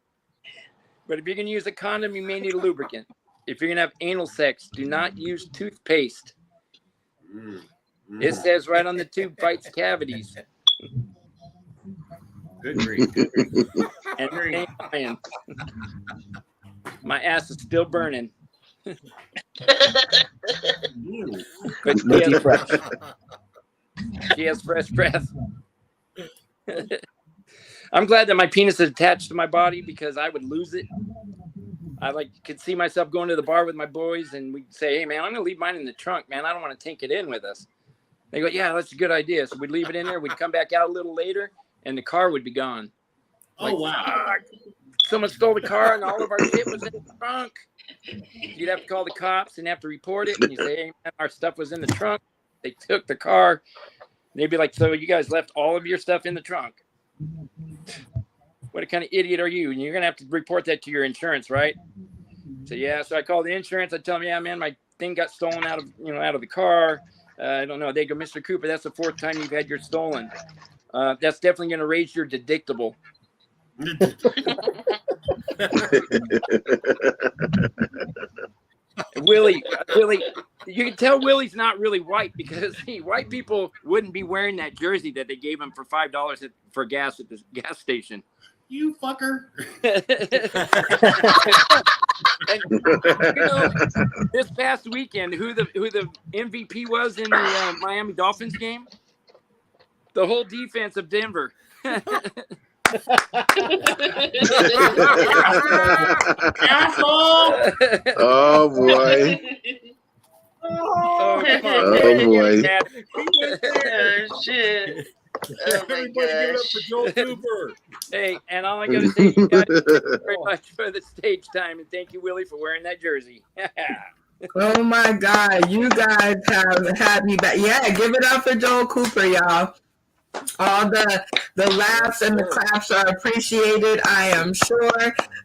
But if you're going to use a condom, you may need a lubricant. If you're going to have anal sex, do not use toothpaste. It says right on the tube, fights cavities. Good grief. And I ain't lying. My ass is still burning. But she has fresh breath. I'm glad that my penis is attached to my body because I would lose it. I could see myself going to the bar with my boys and we'd say, "Hey man, I'm gonna leave mine in the trunk, man. I don't want to take it in with us." They go, "Yeah, that's a good idea." So we'd leave it in there. We'd come back out a little later, and the car would be gone. Oh wow! Someone stole the car, and all of our shit was in the trunk. You'd have to call the cops and have to report it. And you say, "Hey man, our stuff was in the trunk. They took the car." And they'd be like, "So you guys left all of your stuff in the trunk? What kind of idiot are you?" And you're gonna have to report that to your insurance, right? So yeah. So I call the insurance. I tell them, "Yeah, man, my thing got stolen out of the car." I don't know. They go, "Mr. Cooper, that's the 4th time you've had yours stolen. That's definitely going to raise your deductible." Willie, you can tell Willie's not really white because white people wouldn't be wearing that jersey that they gave him for $5 for gas at the gas station. You fucker. And, this past weekend, who the MVP was in the Miami Dolphins game? The whole defense of Denver. Oh boy. Oh, Oh boy. shit. Everybody give it up for Joel Cooper. Hey, and all I got to say, you guys, thank you very much for the stage time, and thank you, Willie, for wearing that jersey. Oh my God, you guys have had me back. Yeah, give it up for Joel Cooper, y'all. All the laughs and the claps are appreciated. I am sure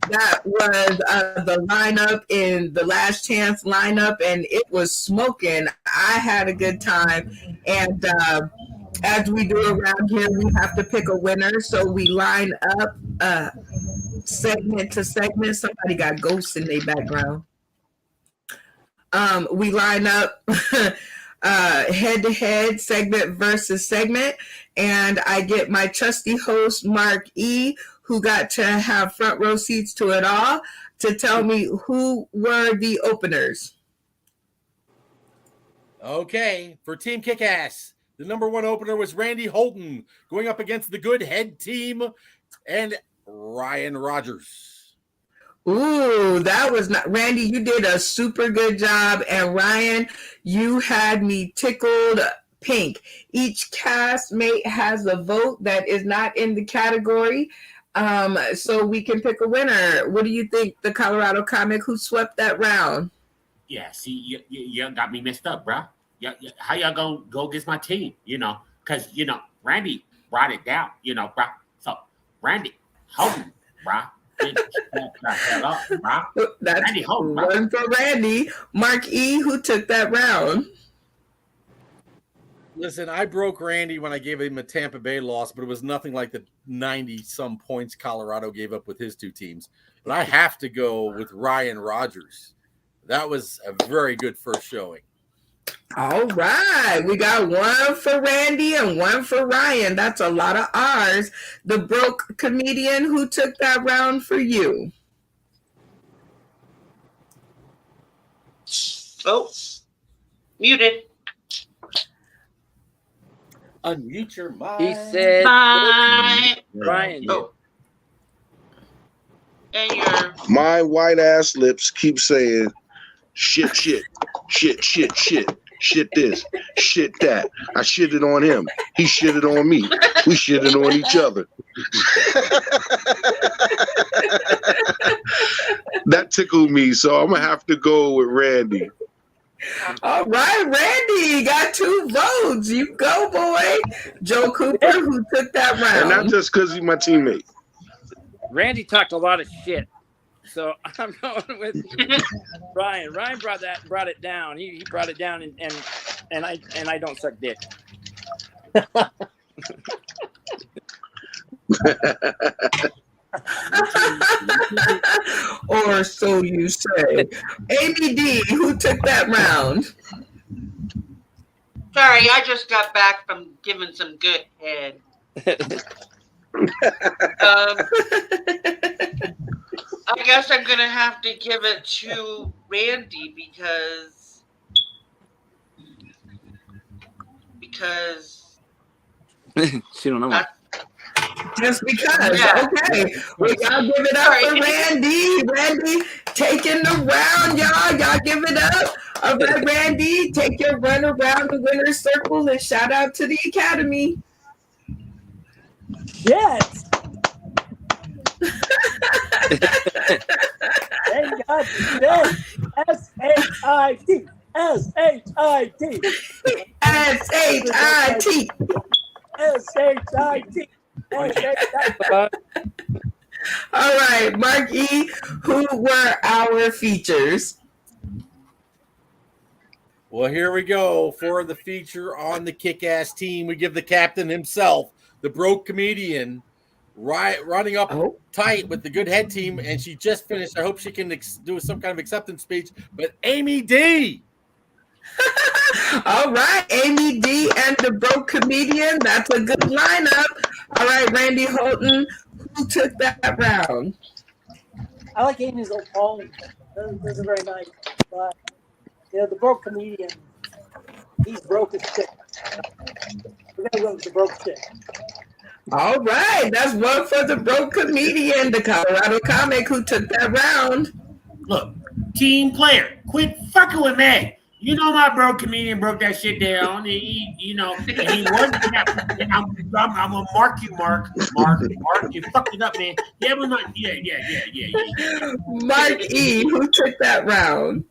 that was the lineup in the Last Chance lineup, and it was smoking. I had a good time, and as we do around here, we have to pick a winner, so we line up segment to segment. Somebody got ghosts in their background. We line up head-to-head, segment versus segment, and I get my trusty host, Mark E., who got to have front row seats to it all, to tell me who were the openers. Okay, for Team Kick-Ass, the number one opener was Randy Holton going up against the Good Head team and Ryan Rogers. Ooh, that was not Randy. You did a super good job, and Ryan, you had me tickled pink. Each castmate has a vote that is not in the category, so we can pick a winner. What do you think, the Colorado comic who swept that round? Yeah, see, you got me messed up, bro. Yeah, how y'all gonna go against my team? Because Randy brought it down, bro. So Randy, Holton, bro. That's Randy Holton, one for Randy. Mark E., who took that round. Listen, I broke Randy when I gave him a Tampa Bay loss, but it was nothing like the 90-some points Colorado gave up with his two teams. But I have to go with Ryan Rogers. That was a very good first showing. All right. We got one for Randy and one for Ryan. That's a lot of R's. The broke comedian, who took that round for you? Oh, muted. Unmute your mic. He said, Bye. Ryan. Oh. And your My white ass lips keep saying shit, shit, shit, shit, shit, shit this, shit that. I shitted on him. He shitted on me. We shitted on each other. That tickled me, so I'm gonna have to go with Randy. All right, Randy, you got 2 votes. You go, boy. Joe Cooper, who took that round. And not just because he's my teammate. Randy talked a lot of shit, so I'm going with Ryan. Ryan brought it down. He brought it down, and I don't suck dick. Or so you say. Amy D., who took that round? sorry, I just got back from giving some good head. I guess I'm gonna have to give it to Randy because She don't know. Just because. Yeah. Okay. We gotta give it up for Randy. Randy taking the round, y'all. Y'all give it up. All right, Randy, take your run around the winner's circle and shout out to the Academy. Yes. Thank God for that. S-H-I-T. S-H-I-T. S-H-I-T. S-H-I-T. All right, Mark E., who were our features? Well, here we go for the feature on the Kick-Ass team. We give the captain himself, the broke comedian, running up tight with the Good Head team, and she just finished. I hope she can do some kind of acceptance speech. But Amy D. All right, Amy D. and the broke comedian. That's a good lineup. All right, Randy Holton, who took that round? I like Amy's old poem. Those are very nice. But, the broke comedian, he's broke as shit. We're going to go with the broke shit. All right, that's one for the broke comedian, the Colorado comic, who took that round. Look, team player, quit fucking with me. You know, my bro comedian broke that shit down. And he wasn't that. And I'm gonna mark you, Mark. You fucked it up, man. Yeah, but not. Yeah. Mark E, who took that round?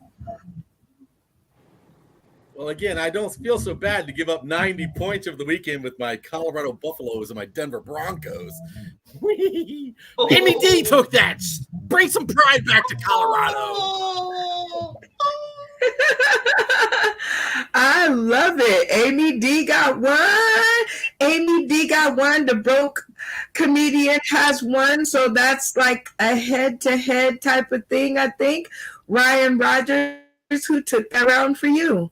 Well, again, I don't feel so bad to give up 90 points over the weekend with my Colorado Buffaloes and my Denver Broncos. Amy D took that. Bring some pride back to Colorado. I love it. Amy D got one. Amy D got one. The broke comedian has one. So that's like a head-to-head type of thing, I think. Ryan Rogers, who took that round for you?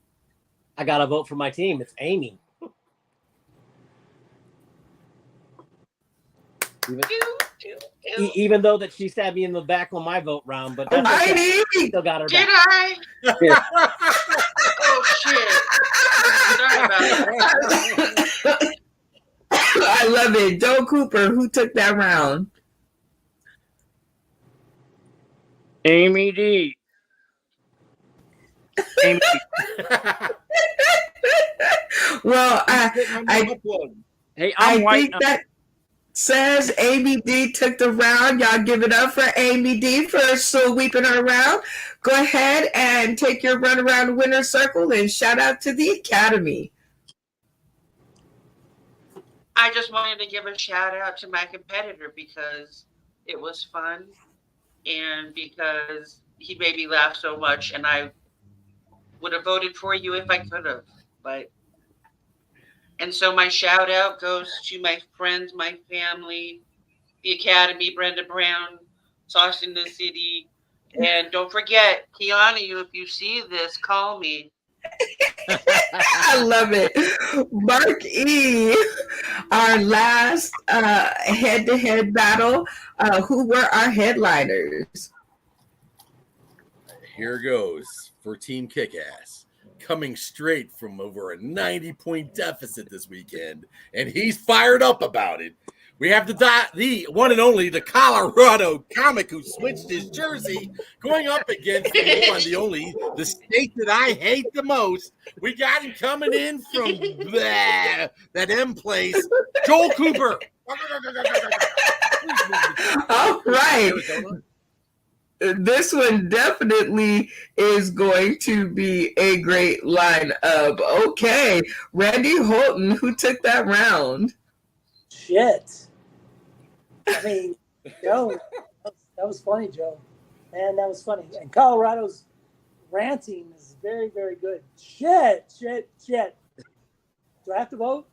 I got to vote for my team. It's Amy. Even though that she stabbed me in the back on my vote round, but that's okay. Still got her back. Did I? Yeah. Oh shit! Sorry about that. I love it. Joe Cooper, who took that round? Amy D. Amy D. Well, I think that says Amy D took the round. Y'all give it up for Amy D for sweeping her around. Go ahead and take your run around the winner's circle and shout out to the Academy. I just wanted to give a shout out to my competitor because it was fun and because he made me laugh so much, and I would have voted for you if I could have, and so my shout out goes to my friends, my family, the Academy, Brenda Brown, Sauce in the City, and don't forget, Keanu, if you see this, call me. I love it. Mark E, our last head-to-head battle. Who were our headliners? Here goes for Team Kick-Ass, coming straight from over a 90-point deficit this weekend, and he's fired up about it. We have the one and only, the Colorado comic who switched his jersey, going up against the one, the only, the state that I hate the most. We got him coming in from that M place, Joel Cooper. All right. This one definitely is going to be a great lineup. Okay, Randy Holton, who took that round? Shit. I mean, Joe, that was funny, Joe. Man, that was funny. And Colorado's ranting is very, very good. Shit. Do I have to vote?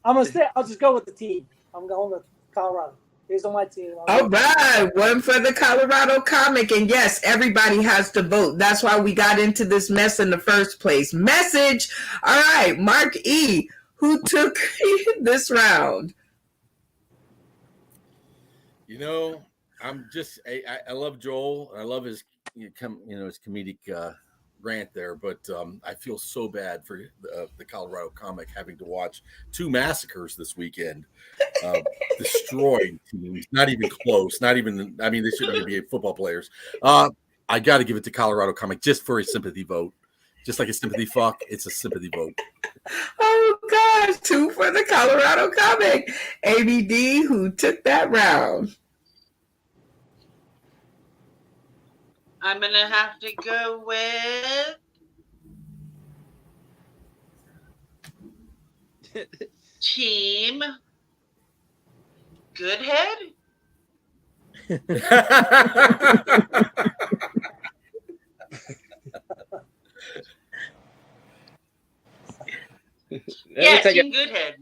I'll just go with the team. I'm going with Colorado. Here's on my team. All right, one for the Colorado comic. And yes, everybody has to vote. That's why we got into this mess in the first place. Message. All right, Mark E, who took this round? You know, I love Joel. I love his his comedic rant there, but I feel so bad for the Colorado comic having to watch two massacres this weekend. Destroying teams, not even close, they shouldn't even be football players. I got to give it to Colorado comic just for a sympathy vote. Just like a sympathy fuck, it's a sympathy vote. Oh gosh, two for the Colorado comic. ABD, who took that round? I'm going to have to go with Team Goodhead. Yeah, Team Goodhead.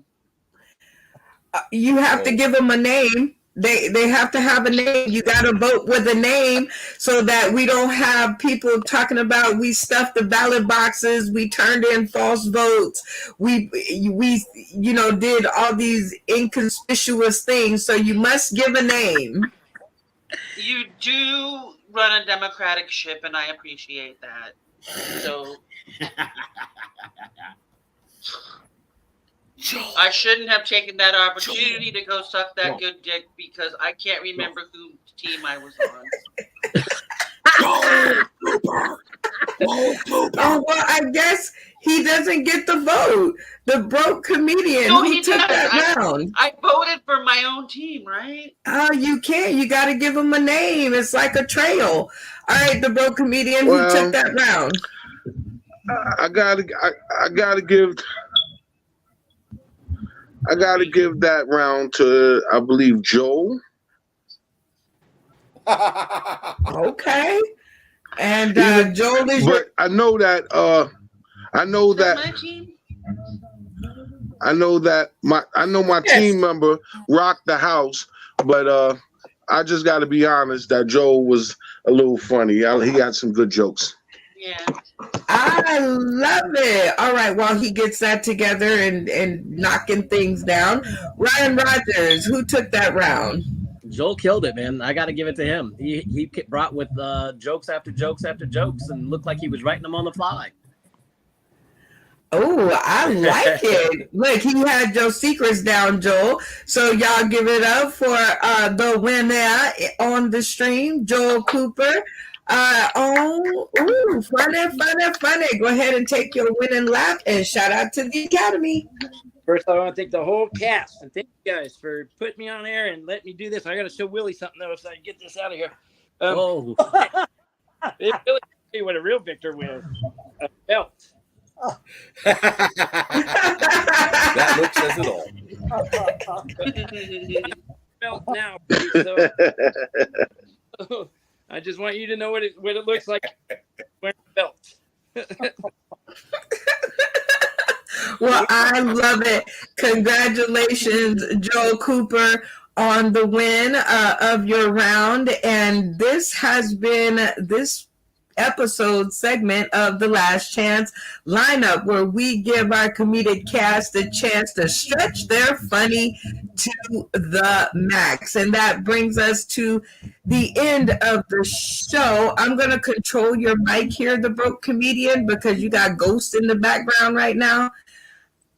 You have to give them a name. They have to have a name. You got to vote with a name so that we don't have people talking about we stuffed the ballot boxes, we turned in false votes, we did all these inconspicuous things. So you must give a name. You do run a democratic ship, and I appreciate that. So I shouldn't have taken that opportunity to go suck that good dick because I can't remember whose team I was on. Oh, well, I guess he doesn't get the vote. The broke comedian No, who he took does. that round. I voted for my own team, right? Oh, you can't. You got to give him a name. It's like a trail. All right, the broke comedian who Well, took that round. I gotta give that round to, I believe, Joel. Okay. And Joel is your. But I know that Is that my team? my team member rocked the house, but I just got to be honest that Joel was a little funny. He had some good jokes. Yeah. I love it. All right, while he gets that together and knocking things down, Ryan Rogers, who took that round? Joel killed it, man. I got to give it to him. He brought with jokes after jokes after jokes and looked like he was writing them on the fly. Oh, I like it. Look, he had your secrets down, Joel. So y'all give it up for the winner on the stream, Joel Cooper. Funny. Go ahead and take your winning lap and shout out to the Academy. First, I want to thank the whole cast and thank you guys for putting me on air and letting me do this. I got to show Willie something though, so I can get this out of here. Oh, It really see what a real victor with a belt. That look says it all. Belt now, so I just want you to know what it looks like wearing a belt. Well, I love it. Congratulations, Joel Cooper, on the win of your round. And this has been this episode segment of the Last Chance lineup, where we give our comedic cast a chance to stretch their funny to the max. And that brings us to the end of the show. I'm going to control your mic here, the broke comedian, because you got ghosts in the background right now.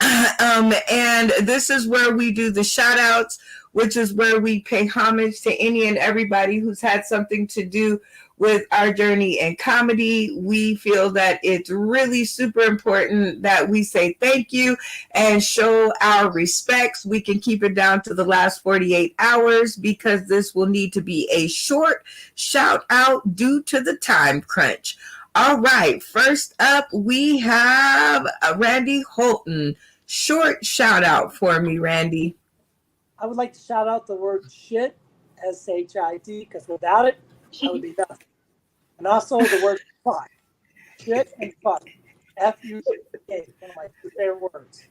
And this is where we do the shout outs, which is where we pay homage to any and everybody who's had something to do with our journey in comedy. We feel that it's really super important that we say thank you and show our respects. We can keep it down to the last 48 hours because this will need to be a short shout out due to the time crunch. All right, first up, we have Randy Holton. Short shout out for me, Randy. I would like to shout out the word shit, SHIT, because without it, I would be nothing. And also the word fuck. Shit and fuck. F-U-C-K, one of my two favorite words.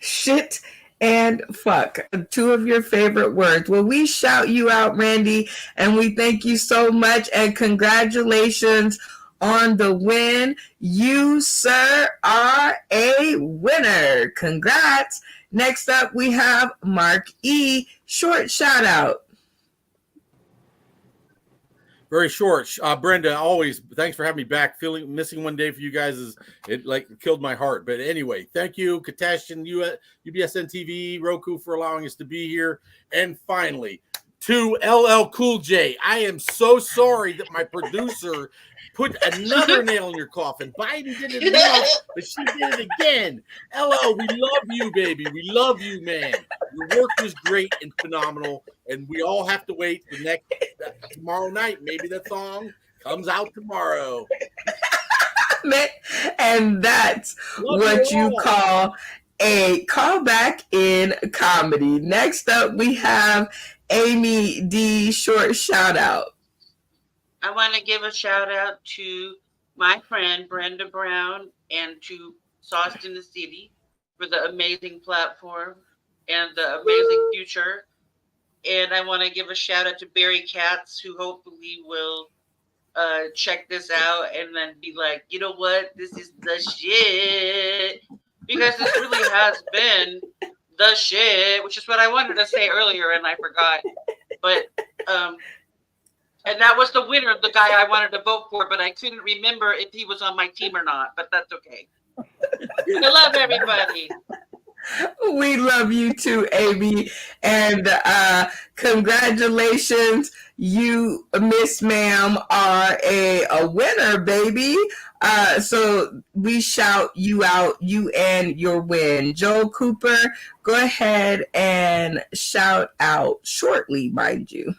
Shit and fuck, two of your favorite words. Well, we shout you out, Randy, and we thank you so much, and congratulations on the win. You, sir, are a winner. Congrats. Next up, we have Mark E. Short shout out. Very short. Brenda, always thanks for having me back. Missing one day for you guys it killed my heart. But anyway, thank you, Katesh and UBSN TV, Roku, for allowing us to be here. And finally, to LL Cool J, I am so sorry that my producer put another nail in your coffin. Biden did it enough, but she did it again. LL, we love you, baby. We love you, man. Your work was great and phenomenal, and we all have to wait the tomorrow night. Maybe that song comes out tomorrow. And that's what you call a callback in comedy. Next up, we have Amy D. Short shout out. I want to give a shout out to my friend Brenda Brown and to Sauced in the City for the amazing platform and the amazing future. And I want to give a shout out to Barry Katz, who hopefully will check this out and then be like, you know what, this is the shit. Because this really has been the shit, which is what I wanted to say earlier and I forgot. But and that was the winner, the guy I wanted to vote for, but I couldn't remember if he was on my team or not. But that's okay. I love everybody. We love you too, Amy. And congratulations. you, Miss Ma'am, are a winner, baby. So we shout you out, you and your win. Joel Cooper, go ahead and shout out shortly, mind you.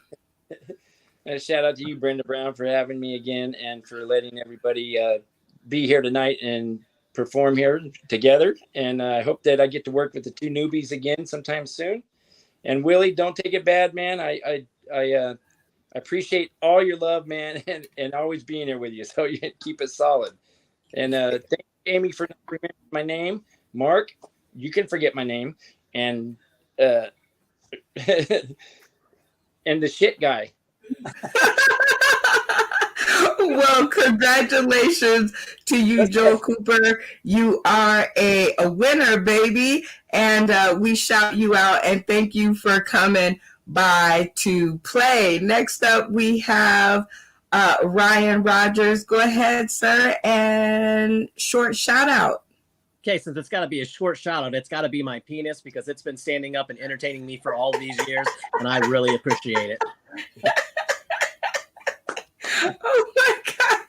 A shout out to you, Brenda Brown, for having me again and for letting everybody be here tonight and perform here together. And I hope that I get to work with the two newbies again sometime soon. And Willie, don't take it bad, man. I appreciate all your love, man, and always being here with you. So you keep it solid. And thank you, Amy, for not remembering my name. Mark, you can forget my name. And and the shit guy. Well, congratulations to you, Joel Cooper. You are a winner, baby. And we shout you out and thank you for coming by to play. Next up, we have Ryan Rogers. Go ahead, sir, and short shout out. Okay, since it's got to be a short shout out, it's got to be my penis because it's been standing up and entertaining me for all these years, and I really appreciate it. Oh my God.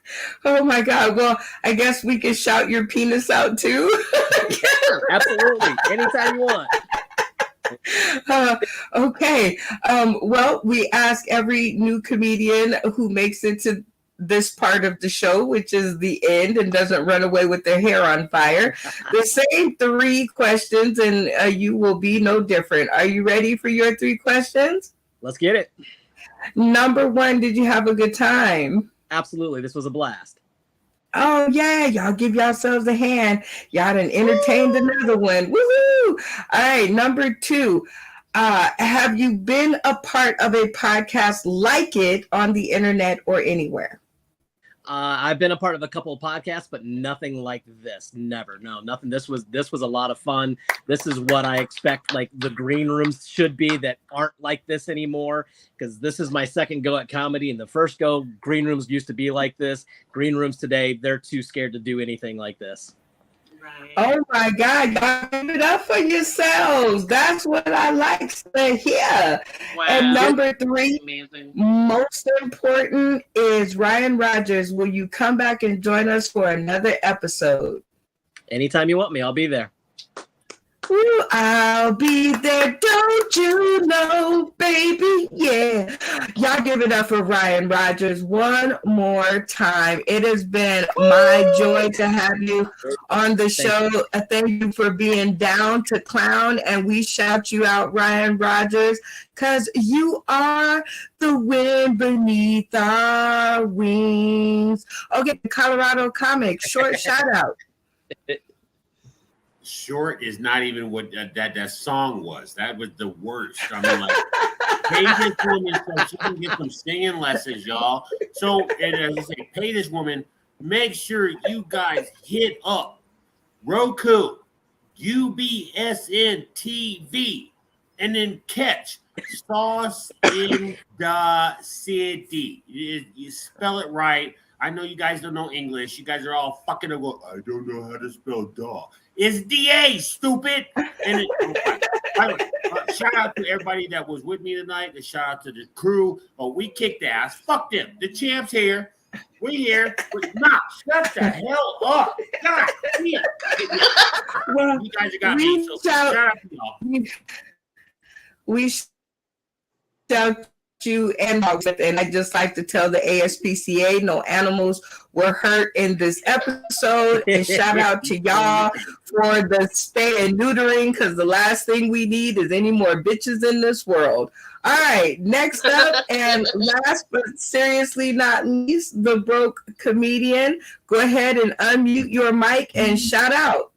Oh my God. Well, I guess we can shout your penis out too. Absolutely. Anytime you want. Okay. Well, we ask every new comedian who makes it to this part of the show, which is the end and doesn't run away with their hair on fire, the same 3 questions, and you will be no different. Are you ready for your 3 questions? Let's get it. Number 1, did you have a good time? Absolutely. This was a blast. Oh, yeah. Y'all give yourselves a hand. Y'all done entertained another one. Woohoo! All right. Number 2, have you been a part of a podcast like it on the internet or anywhere? I've been a part of a couple of podcasts, but nothing like this. Never. No, nothing. This was a lot of fun. This is what I expect like the green rooms should be that aren't like this anymore, because this is my second go at comedy, and the first go green rooms used to be like this. Green rooms today, they're too scared to do anything like this. Right. Oh my God, y'all give it up for yourselves. That's what I like to hear. Wow. And number 3, Amazing. most important is Ryan Rogers. Will you come back and join us for another episode? Anytime you want me, I'll be there. Ooh, I'll be there, don't you know, baby? Yeah. Y'all give it up for Ryan Rogers one more time. It has been my joy to have you on the show. Thank you for being down to clown, and we shout you out, Ryan Rogers, because you are the wind beneath our wings. Okay, Colorado Comics, short shout out. Short is not even what that song was. That was the worst. I mean, like, pay this woman so she can get some singing lessons, y'all. So, and as I say, pay this woman. Make sure you guys hit up Roku, UBSN TV, and then catch Sauce in the City. You spell it right. I know you guys don't know English. You guys are all fucking go, I don't know how to spell dog. It's DA, stupid. And shout out to everybody that was with me tonight. And shout out to the crew. Oh, we kicked ass. Fuck them. The champ's here. We here. Nah, shut the hell up. God damn. Well, you guys got me. So shout out to y'all. We shout you and I just like to tell the ASPCA no animals were hurt in this episode, and shout out to y'all for the spay and neutering, because the last thing we need is any more bitches in this world. All right, next up and last but seriously not least, the broke comedian. Go ahead and unmute your mic and shout out.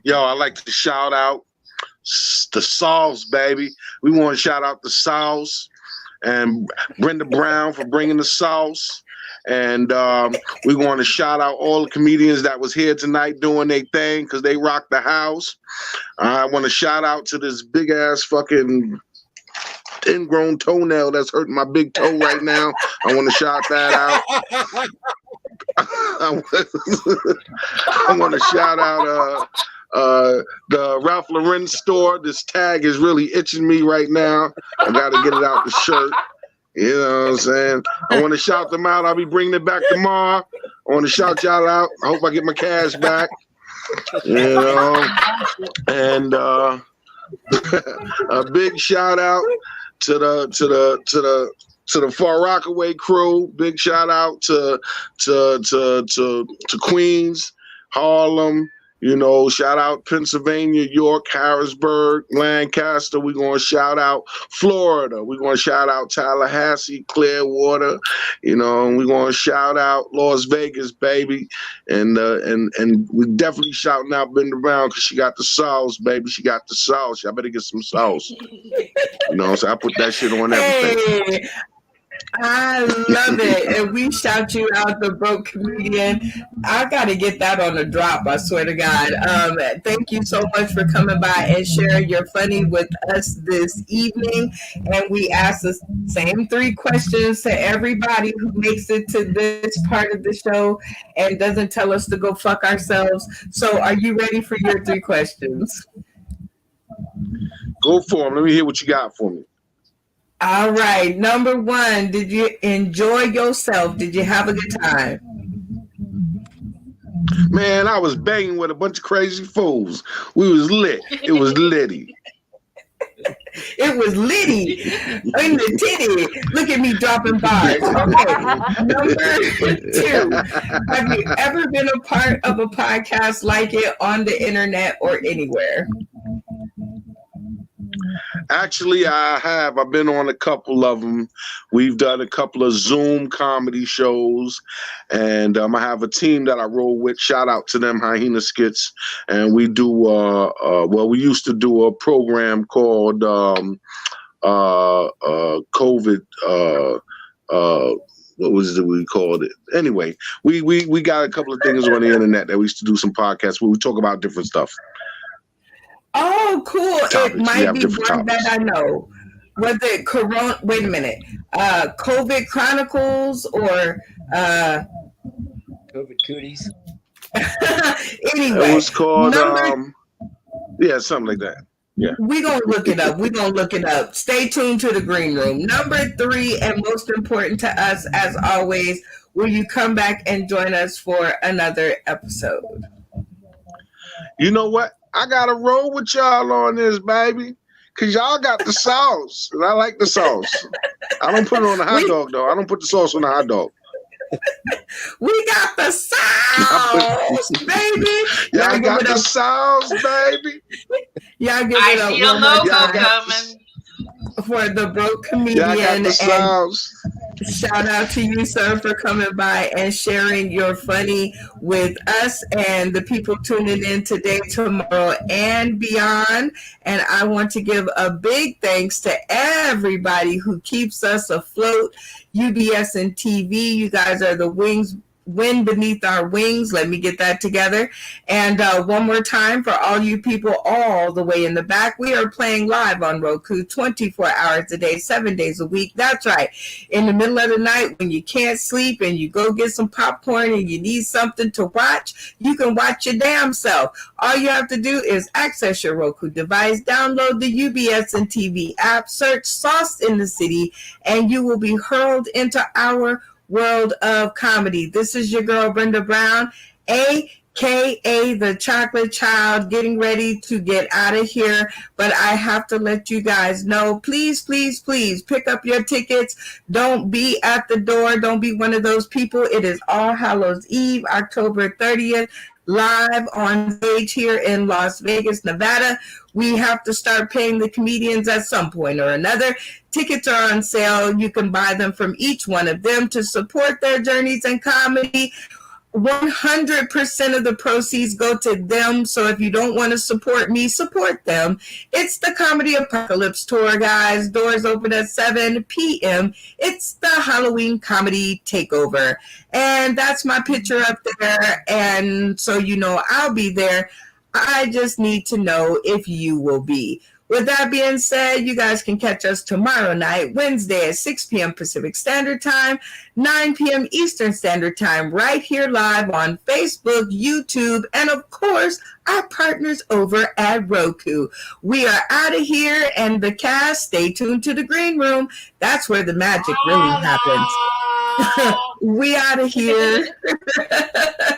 Yo, I like to shout out the Sauce, baby. We want to shout out the Sauce and Brenda Brown for bringing the sauce. And we want to shout out all the comedians that was here tonight doing their thing because they rocked the house. I want to shout out to this big ass fucking ingrown toenail that's hurting my big toe right now. I want to shout that out. I want to shout out the Ralph Lauren store. This tag is really itching me right now. I got to get it out the shirt. You know what I'm saying? I want to shout them out. I'll be bringing it back tomorrow. I want to shout y'all out. I hope I get my cash back. You know, and a big shout out to the Far Rockaway crew. Big shout out to Queens, Harlem. You know, shout out Pennsylvania, York, Harrisburg, Lancaster. We're going to shout out Florida. We're going to shout out Tallahassee, Clearwater. You know, and we're going to shout out Las Vegas, baby. And we're definitely shouting out Brenda Brown because she got the sauce, baby. She got the sauce. I better get some sauce. You know, so I put that shit on everything. Hey, I love it. And we shout you out, the broke comedian. I got to get that on the drop, I swear to God. Thank you so much for coming by and sharing your funny with us this evening. And we ask the same 3 questions to everybody who makes it to this part of the show and doesn't tell us to go fuck ourselves. So are you ready for your 3 questions? Go for them. Let me hear what you got for me. All right. Number 1, did you enjoy yourself? Did you have a good time? Man, I was banging with a bunch of crazy fools. We was lit. It was litty. It was litty in the titty. Look at me dropping bars. Okay. Number 2, have you ever been a part of a podcast like it on the internet or anywhere? Actually, I have. I've been on a couple of them. We've done a couple of Zoom comedy shows, and I have a team that I roll with. Shout out to them, Hyena Skits. And we do, we used to do a program called COVID. What was it we called it? Anyway, we got a couple of things on the internet that we used to do some podcasts where we talk about different stuff. Oh, cool. Topics. It might be one topics. that I know. Was it Corona? Wait a minute. COVID Chronicles or COVID Cooties. Anyway. It was called, something like that. Yeah. We're going to look it up. Stay tuned to the Green Room. Number 3, and most important to us, as always, will you come back and join us for another episode? You know what? I got to roll with y'all on this, baby, because y'all got the sauce, and I like the sauce. I don't put it on the hot dog, though. I don't put the sauce on the hot dog. We got the sauce, baby. Y'all got the sauce, baby. Y'all give it up. I see a logo coming. For the broke comedian. Y'all got the sauce. Shout out to you, sir, for coming by and sharing your funny with us and the people tuning in today, tomorrow, and beyond. And I want to give a big thanks to everybody who keeps us afloat. UBS and TV, you guys are the wind beneath our wings. Let me get that together. And one more time for all you people all the way in the back, we are playing live on Roku 24 hours a day, 7 days a week. That's right. In the middle of the night when you can't sleep and you go get some popcorn and you need something to watch, you can watch your damn self. All you have to do is access your Roku device, download the UBS and TV app, search Sauce in the City, and you will be hurled into our world of comedy. This is your girl, Brenda Brown, a.k.a. the Chocolate Child, getting ready to get out of here. But I have to let you guys know, please, please, please pick up your tickets. Don't be at the door. Don't be one of those people. It is All Hallows Eve, October 30th. Live on stage here in Las Vegas, Nevada. We have to start paying the comedians at some point or another. Tickets are on sale. You can buy them from each one of them to support their journeys in comedy. 100% of the proceeds go to them. So if you don't want to support me, support them. It's the Comedy Apocalypse Tour, guys. Doors open at 7 p.m. It's the Halloween Comedy Takeover. And that's my picture up there. And so you know I'll be there. I just need to know if you will be. With that being said, you guys can catch us tomorrow night, Wednesday at 6 p.m. Pacific Standard Time, 9 p.m. Eastern Standard Time, right here live on Facebook, YouTube, and of course, our partners over at Roku. We are out of here, and the cast, stay tuned to the green room. That's where the magic really happens. We out of here.